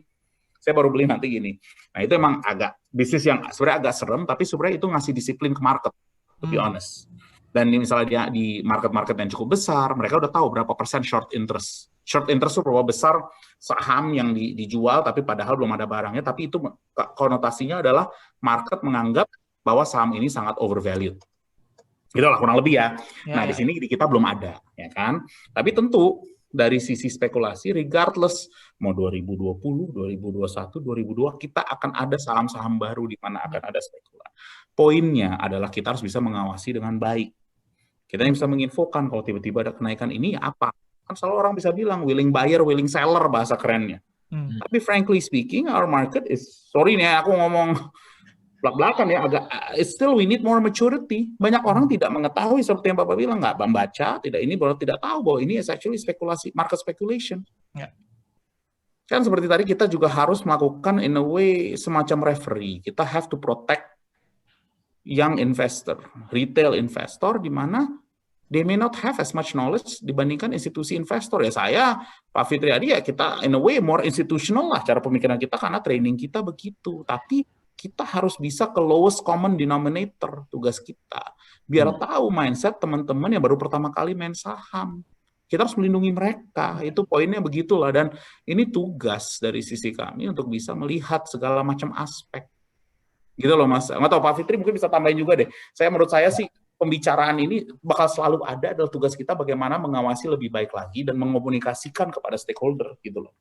Saya baru beli nanti gini. Nah itu emang agak bisnis yang sebenarnya agak serem, tapi sebenarnya itu ngasih disiplin ke market. to be honest. Dan misalnya di market-market yang cukup besar, mereka udah tahu berapa persen short interest. Short interest itu berapa besar saham yang dijual, tapi padahal belum ada barangnya, tapi itu konotasinya adalah market menganggap bahwa saham ini sangat overvalued. Itulah kurang lebih ya. Nah, di sini di kita belum ada, ya kan? Tapi tentu dari sisi spekulasi, regardless mau 2020, 2021, 2002, kita akan ada saham-saham baru di mana akan ada spekulasi. Poinnya adalah kita harus bisa mengawasi dengan baik. Kita bisa menginfokan kalau tiba-tiba ada kenaikan ini apa. Kan selalu orang bisa bilang willing buyer, willing seller bahasa kerennya. Tapi frankly speaking, our market is, sorry nih aku ngomong belak-belakan ya, agak still we need more maturity. Banyak orang tidak mengetahui seperti yang Bapak bilang, nggak membaca, tidak tahu bahwa ini is actually spekulasi, market speculation. Kan seperti tadi kita juga harus melakukan in a way semacam referee. Kita have to protect young investor, retail investor, di mana they may not have as much knowledge dibandingkan institusi investor. Ya saya, Pak Fitriadi, ya kita in a way more institutional lah cara pemikiran kita karena training kita begitu. Tapi kita harus bisa ke lowest common denominator tugas kita. Biar tahu mindset teman-teman yang baru pertama kali main saham. Kita harus melindungi mereka. Itu poinnya begitulah. Dan ini tugas dari sisi kami untuk bisa melihat segala macam aspek. Gitu loh Mas. Nggak tahu Pak Fitri mungkin bisa tambahin juga deh. Menurut saya sih pembicaraan ini bakal selalu ada, adalah tugas kita bagaimana mengawasi lebih baik lagi dan mengomunikasikan kepada stakeholder gitu loh.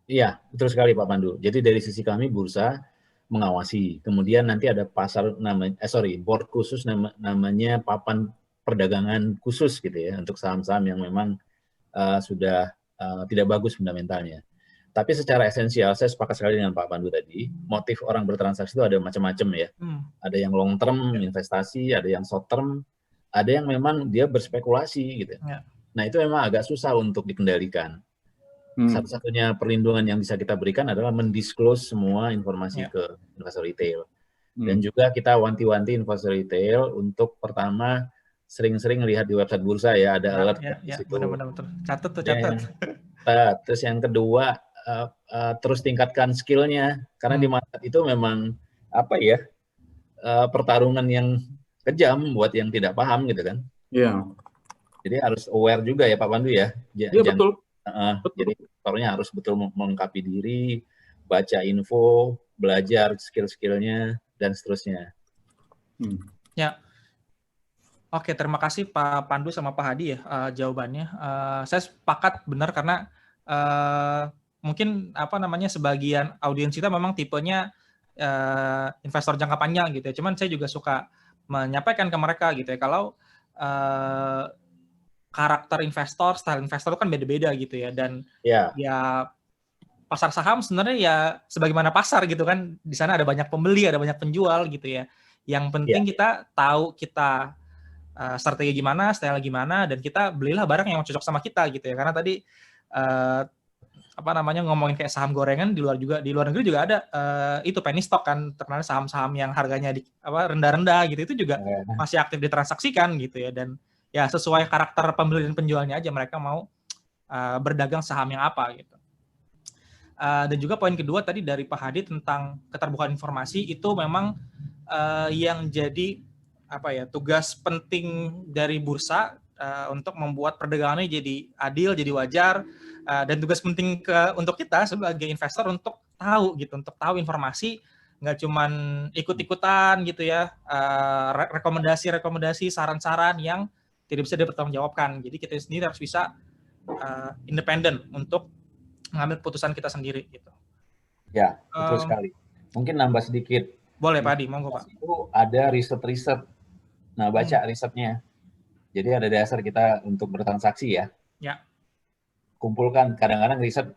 Iya, betul sekali Pak Pandu. Jadi dari sisi kami bursa mengawasi. Kemudian nanti ada board khusus namanya papan perdagangan khusus gitu ya untuk saham-saham yang memang sudah tidak bagus fundamentalnya. Tapi secara esensial, saya sepakat sekali dengan Pak Pandu tadi, motif orang bertransaksi itu ada macam-macam ya. Ada yang long term investasi, ada yang short term, ada yang memang dia berspekulasi gitu. Nah itu memang agak susah untuk dikendalikan. Satu-satunya perlindungan yang bisa kita berikan adalah mendisclose semua informasi ke investor retail. Dan juga kita wanti-wanti investor retail untuk pertama sering-sering lihat di website bursa ya, ada alert di situ. Benar-benar catat. Terus yang kedua, terus tingkatkan skillnya karena di market itu memang pertarungan yang kejam buat yang tidak paham gitu kan. Jadi harus aware juga ya Pak Pandu ya. Betul. Jadi faktornya harus betul melengkapi diri, baca info, belajar skill-skillnya dan seterusnya. Oke, terima kasih Pak Pandu sama Pak Hadi ya jawabannya. Saya sepakat benar karena mungkin sebagian audiens kita memang tipenya investor jangka panjang gitu ya. Cuman saya juga suka menyampaikan ke mereka gitu ya, kalau karakter investor, style investor itu kan beda-beda gitu ya, dan ya pasar saham sebenarnya ya sebagaimana pasar gitu kan, di sana ada banyak pembeli, ada banyak penjual gitu ya. Yang penting kita tahu kita strategi gimana, style gimana, dan kita belilah barang yang cocok sama kita gitu ya. Karena tadi ngomongin kayak saham gorengan, di luar negeri juga ada itu penny stock kan, terkenal saham-saham yang harganya rendah-rendah gitu, itu juga masih aktif ditransaksikan gitu ya. Dan ya sesuai karakter pembeli dan penjualnya aja mereka mau berdagang saham yang apa gitu. Dan juga poin kedua tadi dari Pak Hadi tentang keterbukaan informasi, itu memang yang jadi tugas penting dari bursa untuk membuat perdagangannya jadi adil, jadi wajar, dan tugas penting untuk kita sebagai investor untuk tahu informasi, nggak cuman ikut-ikutan gitu ya, rekomendasi, saran-saran yang tidak bisa dipertanggungjawabkan. Jadi kita sendiri harus bisa independen untuk mengambil keputusan kita sendiri gitu. Ya, betul sekali. Mungkin nambah sedikit. Boleh Pak Adi, monggo Pak. Itu ada riset. Nah, baca risetnya. Jadi ada dasar kita untuk bertransaksi ya. Kumpulkan, kadang-kadang riset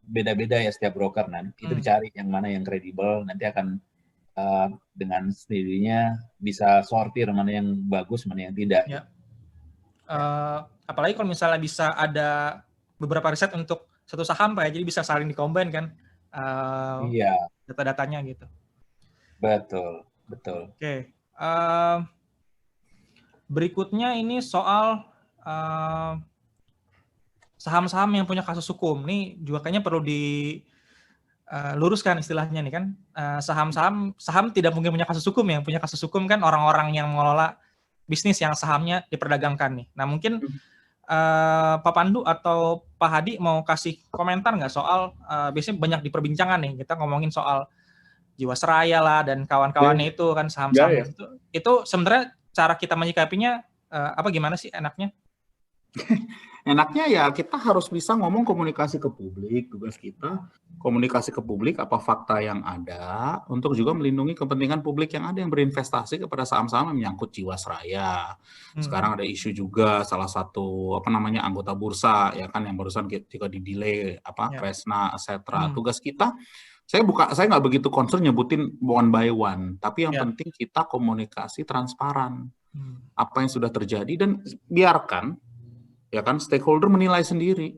beda-beda ya setiap broker. Itu dicari yang mana yang kredibel, nanti akan dengan sendirinya bisa sortir mana yang bagus, mana yang tidak. Apalagi kalau misalnya bisa ada beberapa riset untuk satu saham Pak ya, jadi bisa saling dikombin kan data-datanya gitu. Betul. Oke. Berikutnya ini soal saham-saham yang punya kasus hukum. Ini juga kayaknya perlu luruskan istilahnya nih kan, saham tidak mungkin punya kasus hukum ya, punya kasus hukum kan orang-orang yang mengelola bisnis yang sahamnya diperdagangkan nih. Nah mungkin Pak Pandu atau Pak Hadi mau kasih komentar nggak soal biasanya banyak diperbincangan nih, kita ngomongin soal Jiwasraya lah dan kawan-kawannya itu kan saham-saham itu sebenarnya cara kita menyikapinya apa gimana sih enaknya? Enaknya ya kita harus bisa ngomong komunikasi ke publik, tugas kita komunikasi ke publik apa fakta yang ada untuk juga melindungi kepentingan publik yang ada yang berinvestasi kepada saham-saham yang menyangkut Jiwasraya. Sekarang ada isu juga salah satu anggota bursa ya kan yang barusan juga di-delay Kresna etc. Tugas kita saya nggak begitu concern nyebutin one by one, tapi yang penting kita komunikasi transparan apa yang sudah terjadi dan biarkan ya kan stakeholder menilai sendiri.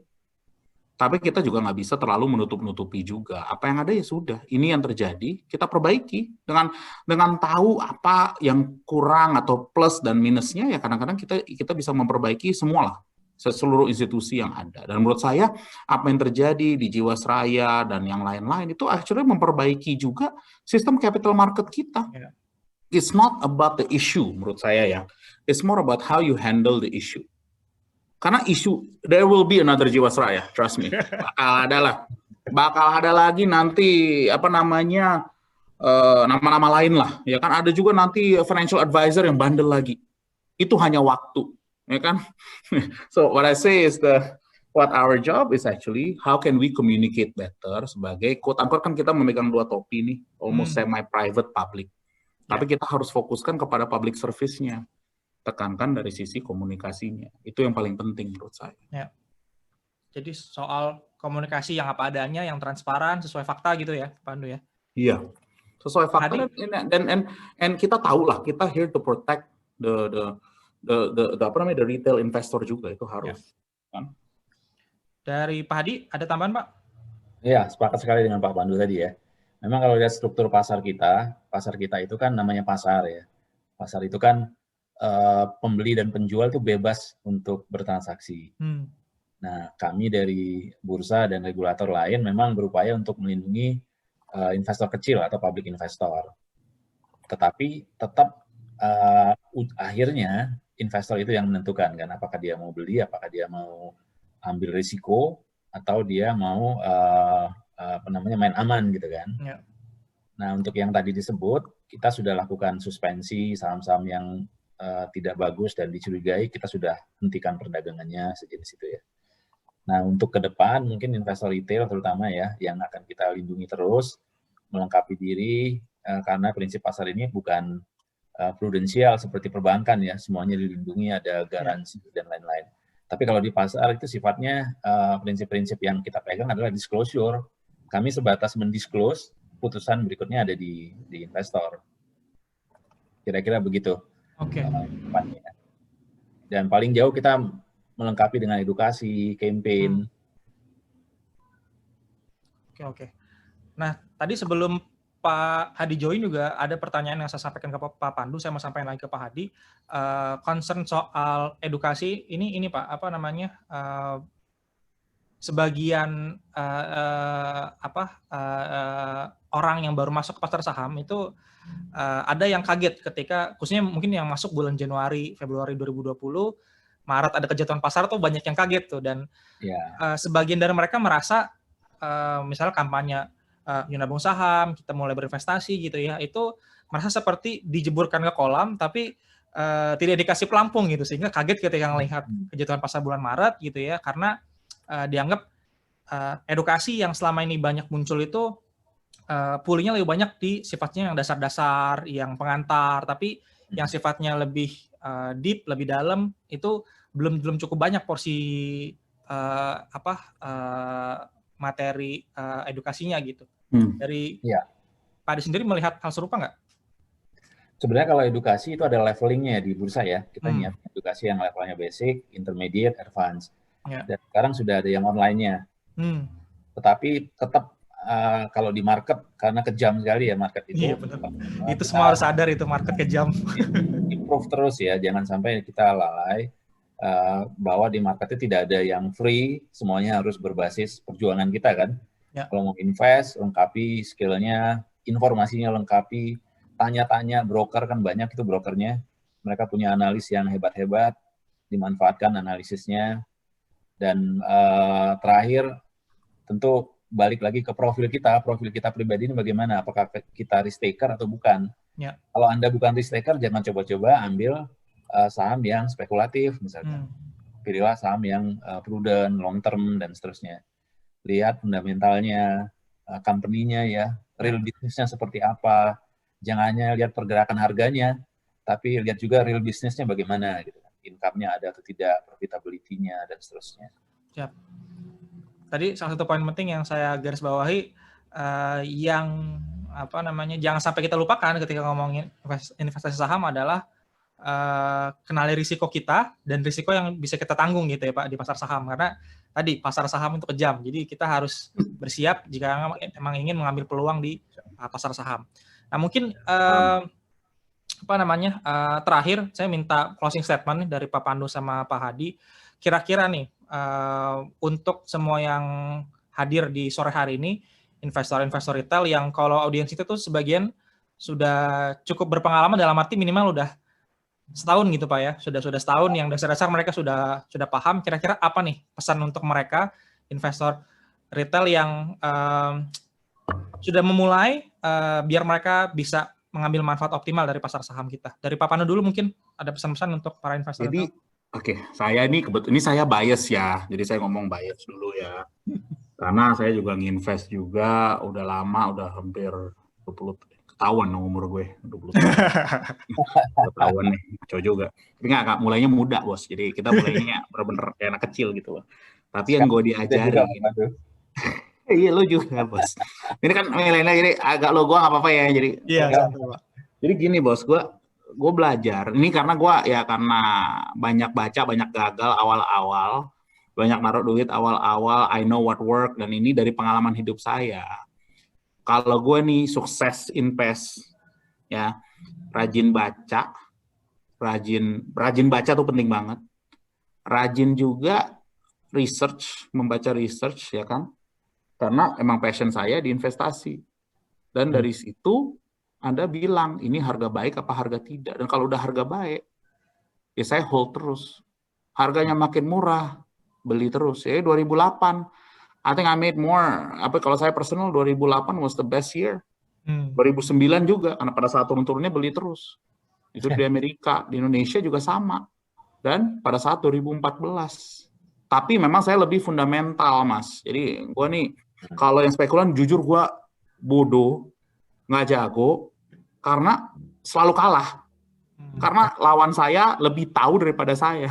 Tapi kita juga nggak bisa terlalu menutup-nutupi juga. Apa yang ada ya sudah, ini yang terjadi, kita perbaiki dengan tahu apa yang kurang atau plus dan minusnya ya kadang-kadang kita bisa memperbaiki semualah seluruh institusi yang ada. Dan menurut saya apa yang terjadi di Jiwasraya dan yang lain-lain itu actually memperbaiki juga sistem capital market kita. It's not about the issue menurut saya ya. It's more about how you handle the issue. Karena isu, there will be another Jiwasraya, trust me. Bakal ada lagi nanti nama-nama lain lah, ya kan ada juga nanti financial advisor yang bandel lagi. Itu hanya waktu, ya kan? So what I say is what our job is actually how can we communicate better sebagai quote unquote kan kita memegang dua topi nih, almost semi-private public. Tapi kita harus fokuskan kepada public service-nya. Tekankan dari sisi komunikasinya. Itu yang paling penting menurut saya. Ya. Jadi soal komunikasi yang apa adanya, yang transparan, sesuai fakta gitu ya, Pak Pandu ya? Iya, sesuai fakta. Dan kita tahu lah, kita here to protect the retail investor juga, itu harus. Ya. Kan? Dari Pak Hadi, ada tambahan Pak? Iya, sepakat sekali dengan Pak Pandu tadi ya. Memang kalau lihat struktur pasar kita itu kan namanya pasar ya. Pasar itu kan pembeli dan penjual itu bebas untuk bertransaksi. Nah, kami dari bursa dan regulator lain memang berupaya untuk melindungi investor kecil atau public investor. Tetapi tetap akhirnya investor itu yang menentukan kan, apakah dia mau beli, apakah dia mau ambil risiko, atau dia mau main aman gitu kan. Ya. Nah, untuk yang tadi disebut, kita sudah lakukan suspensi saham-saham yang tidak bagus dan dicurigai, kita sudah hentikan perdagangannya sejenis itu ya. Nah, untuk ke depan mungkin investor retail terutama ya yang akan kita lindungi terus, melengkapi diri karena prinsip pasar ini bukan prudensial seperti perbankan ya, semuanya dilindungi, ada garansi dan lain-lain. Tapi kalau di pasar itu sifatnya prinsip-prinsip yang kita pegang adalah disclosure. Kami sebatas mendisclose, putusan berikutnya ada di investor. Kira-kira begitu. Oke. Dan paling jauh kita melengkapi dengan edukasi, campaign. Oke. Nah, tadi sebelum Pak Hadi join juga ada pertanyaan yang saya sampaikan ke Pak Pandu, saya mau sampaikan lagi ke Pak Hadi. Concern soal edukasi ini Pak, sebagian orang yang baru masuk ke pasar saham itu ada yang kaget ketika, khususnya mungkin yang masuk bulan Januari, Februari 2020, Maret ada kejatuhan pasar tuh banyak yang kaget tuh, dan sebagian dari mereka merasa misalnya kampanye nabung saham, kita mulai berinvestasi gitu ya, itu merasa seperti dijeburkan ke kolam tapi tidak dikasih pelampung gitu, sehingga kaget ketika melihat kejatuhan pasar bulan Maret gitu ya, karena dianggap edukasi yang selama ini banyak muncul itu poolingnya lebih banyak di sifatnya yang dasar-dasar, yang pengantar, tapi yang sifatnya lebih deep, lebih dalam itu belum cukup banyak porsi materi edukasinya gitu. Dari Pak Adi sendiri melihat hal serupa nggak? Sebenarnya kalau edukasi itu ada levelingnya di bursa ya. Kita nyiapin edukasi yang levelnya basic, intermediate, advance. Dan sekarang sudah ada yang online-nya. Tetapi tetap kalau di market, karena kejam sekali ya market itu. Iya, betul. Itu semua harus sadar itu market kejam. Improve terus ya, jangan sampai kita lalai bahwa di market itu tidak ada yang free, semuanya harus berbasis perjuangan kita kan. Ya. Kalau mau invest, lengkapi skill-nya, informasinya lengkapi, tanya-tanya broker, kan banyak itu brokernya. Mereka punya analis yang hebat-hebat, dimanfaatkan analisisnya. Dan terakhir, tentu balik lagi ke profil kita pribadi ini bagaimana, apakah kita risk taker atau bukan. Ya. Kalau Anda bukan risk taker, jangan coba-coba ambil saham yang spekulatif misalkan. Pilihlah saham yang prudent, long term, dan seterusnya. Lihat fundamentalnya, company-nya ya, real business-nya seperti apa. Jangan hanya lihat pergerakan harganya, tapi lihat juga real business-nya bagaimana, gitu. Income-nya ada atau tidak, profitability-nya, dan seterusnya. Siap. Tadi salah satu poin penting yang saya garis bawahi, yang jangan sampai kita lupakan ketika ngomongin investasi saham adalah kenali risiko kita dan risiko yang bisa kita tanggung gitu ya Pak di pasar saham, karena tadi pasar saham itu kejam, jadi kita harus bersiap jika memang ingin mengambil peluang di pasar saham. Nah mungkin terakhir saya minta closing statement nih dari Pak Pandu sama Pak Hadi, kira-kira nih untuk semua yang hadir di sore hari ini, investor-investor retail yang kalau audiens itu tuh sebagian sudah cukup berpengalaman, dalam arti minimal udah setahun gitu Pak ya, sudah setahun yang dasar-dasar mereka sudah paham. Kira-kira apa nih pesan untuk mereka investor retail yang sudah memulai biar mereka bisa mengambil manfaat optimal dari pasar saham kita? Dari Pak Pandu dulu mungkin ada pesan-pesan untuk para investor. Jadi saya ini kebetulan ini saya bias ya, jadi saya ngomong bias dulu ya, karena saya juga nginvest juga udah lama, udah hampir 20 ketahuan umur gue 20 tahun. Ketahuan nih, kacau juga. Tapi nggak mulainya muda bos, jadi kita mulainya bener-bener kayak anak kecil gitu loh. Tapi yang gue diajarin, iya lo juga bos. Ini kan milenial, jadi agak lo gue nggak apa-apa ya, jadi. Iya. Jadi gini bos, gue belajar ini karena karena banyak baca, banyak gagal awal-awal, banyak naruh duit awal-awal, I know what work, dan ini dari pengalaman hidup saya. Kalau gue nih sukses invest, ya rajin baca tuh penting banget. Rajin juga membaca research ya kan, karena emang passion saya di investasi. Dan dari situ Anda bilang ini harga baik apa harga tidak, dan kalau udah harga baik, ya saya hold terus. Harganya makin murah, beli terus. Ya 2008. I think I made more. Kalau saya personal 2008 was the best year. 2009 juga, karena pada saat turun-turunnya beli terus. Itu di Amerika, di Indonesia juga sama. Dan pada saat 2014. Tapi memang saya lebih fundamental, Mas. Jadi gue nih, kalau yang spekulan jujur gue bodoh, nggak jago, karena selalu kalah. Karena lawan saya lebih tahu daripada saya.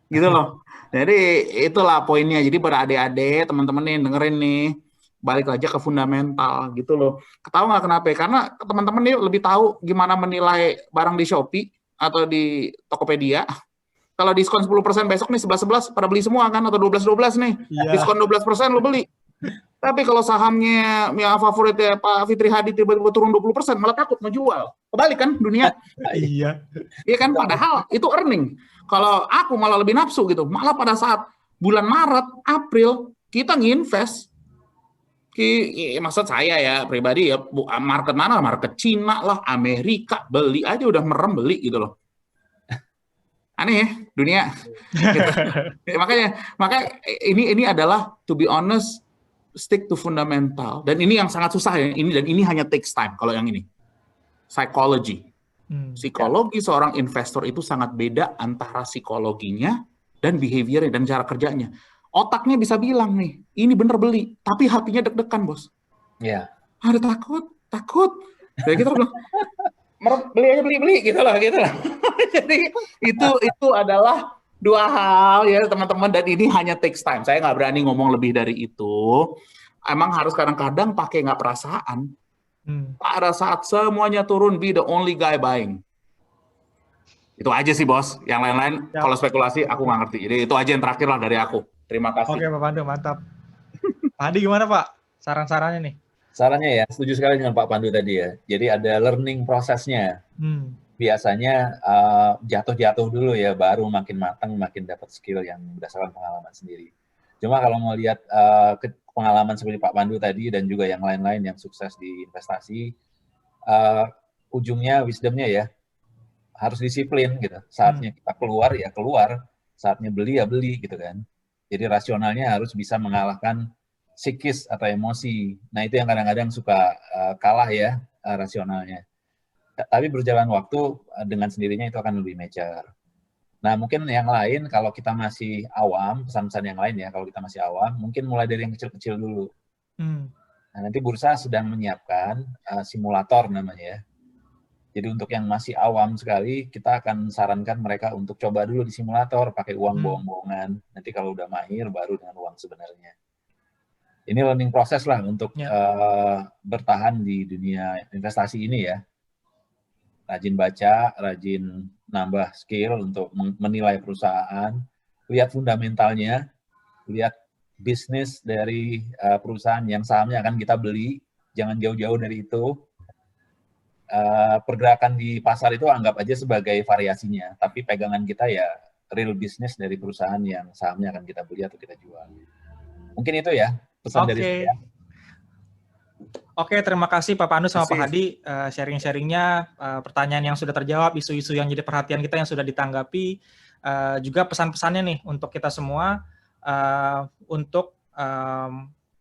Gitu loh. Jadi itulah poinnya. Jadi pada adik-adik, teman-teman nih dengerin nih, balik aja ke fundamental gitu loh. Ketahu nggak kenapa? Karena teman-teman nih lebih tahu gimana menilai barang di Shopee atau di Tokopedia. Kalau diskon 10% besok nih 11-11 pada beli semua kan, atau 12-12 nih. Yeah. Diskon 12% lo beli. Tapi kalau sahamnya yang favoritnya Pak Fitri Hadi tiba-tiba turun 20%, malah takut ngejual. Kebalik kan dunia? Iya. Iya kan, padahal itu earning. Kalau aku malah lebih nafsu gitu. Malah pada saat bulan Maret, April, kita nginvest. Maksud saya ya, pribadi ya, market mana? Market Cina lah, Amerika, beli aja udah merem beli gitu loh. Aneh ya, dunia. Gitu. Makanya ini adalah, to be honest, stick to fundamental. Dan ini yang sangat susah ya. Ini hanya takes time kalau yang ini. Psychology. Psikologi seorang investor itu sangat beda antara psikologinya dan behavior dan cara kerjanya. Otaknya bisa bilang nih, ini bener beli, tapi hatinya deg-degan bos. Iya. Ada takut. Kayak gitu loh. Beli aja beli gitu lah. Jadi itu adalah dua hal ya teman-teman, dan ini hanya takes time. Saya nggak berani ngomong lebih dari itu. Emang harus kadang-kadang pakai nggak perasaan. Pada saat semuanya turun, be the only guy buying. Itu aja sih bos. Yang lain-lain kalau spekulasi aku nggak ngerti. Jadi itu aja yang terakhir lah dari aku. Terima kasih. Oke Pak Pandu, mantap. Pak Hadi gimana Pak? Saran-sarannya nih? Sarannya ya, setuju sekali dengan Pak Pandu tadi ya. Jadi ada learning prosesnya. Biasanya jatuh-jatuh dulu ya, baru makin matang, makin dapat skill yang berdasarkan pengalaman sendiri. Cuma kalau mau lihat pengalaman seperti Pak Pandu tadi dan juga yang lain-lain yang sukses di investasi, ujungnya wisdomnya ya harus disiplin gitu. Saatnya kita keluar ya keluar, saatnya beli ya beli gitu kan. Jadi rasionalnya harus bisa mengalahkan psikis atau emosi. Nah itu yang kadang-kadang suka kalah ya rasionalnya. Tapi berjalan waktu dengan sendirinya itu akan lebih mature. Nah, mungkin yang lain kalau kita masih awam, pesan-pesan yang lain ya, kalau kita masih awam, mungkin mulai dari yang kecil-kecil dulu. Nah, nanti bursa sedang menyiapkan simulator namanya ya. Jadi untuk yang masih awam sekali, kita akan sarankan mereka untuk coba dulu di simulator, pakai uang bohong-bohongan. Nanti kalau udah mahir, baru dengan uang sebenarnya. Ini learning process lah untuk bertahan di dunia investasi ini ya. Rajin baca, rajin nambah skill untuk menilai perusahaan, lihat fundamentalnya, lihat bisnis dari perusahaan yang sahamnya akan kita beli, jangan jauh-jauh dari itu. Pergerakan di pasar itu anggap aja sebagai variasinya, tapi pegangan kita ya real bisnis dari perusahaan yang sahamnya akan kita beli atau kita jual. Mungkin itu ya pesan dari saya. Oke, terima kasih Pak Pandu sama Pak Hadi sharing-sharingnya, pertanyaan yang sudah terjawab, isu-isu yang jadi perhatian kita yang sudah ditanggapi, juga pesan-pesannya nih untuk kita semua untuk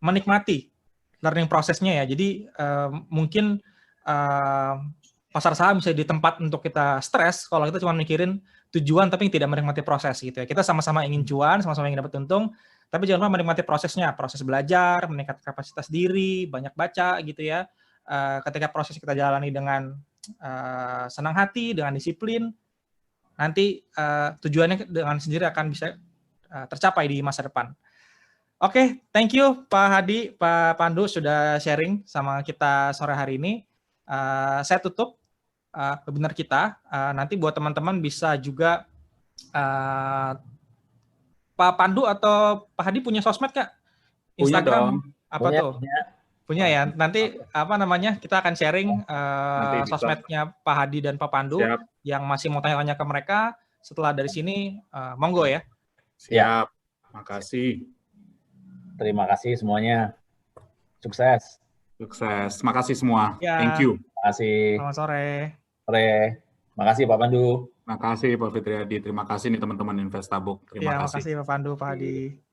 menikmati learning prosesnya ya. Jadi mungkin pasar saham bisa di tempat untuk kita stres kalau kita cuma mikirin tujuan tapi tidak menikmati proses gitu ya. Kita sama-sama ingin cuan, sama-sama ingin dapat untung, tapi jangan lupa menikmati prosesnya, proses belajar, meningkatkan kapasitas diri, banyak baca gitu ya. Ketika proses kita jalani dengan senang hati, dengan disiplin, nanti tujuannya dengan sendiri akan bisa tercapai di masa depan. Oke, thank you Pak Hadi, Pak Pandu sudah sharing sama kita sore hari ini. Saya tutup webinar kita. Nanti buat teman-teman bisa juga Pak Pandu atau Pak Hadi punya sosmed Kak? Instagram apa tuh? Punya ya. Nanti apa namanya? Kita akan sharing sosmednya Pak Hadi dan Pak Pandu. Siap. Yang masih mau tanya-tanya ke mereka setelah dari sini monggo ya. Siap. Makasih. Terima kasih semuanya. Sukses. Sukses. Makasih semua. Ya. Thank you. Terima kasih. Selamat sore. Sore. Makasih Pak Pandu. Terima kasih Pak Fitriadi. Terima kasih nih teman-teman Investabook. Terima kasih. Terima kasih Pak Pandu, Pak Hadi.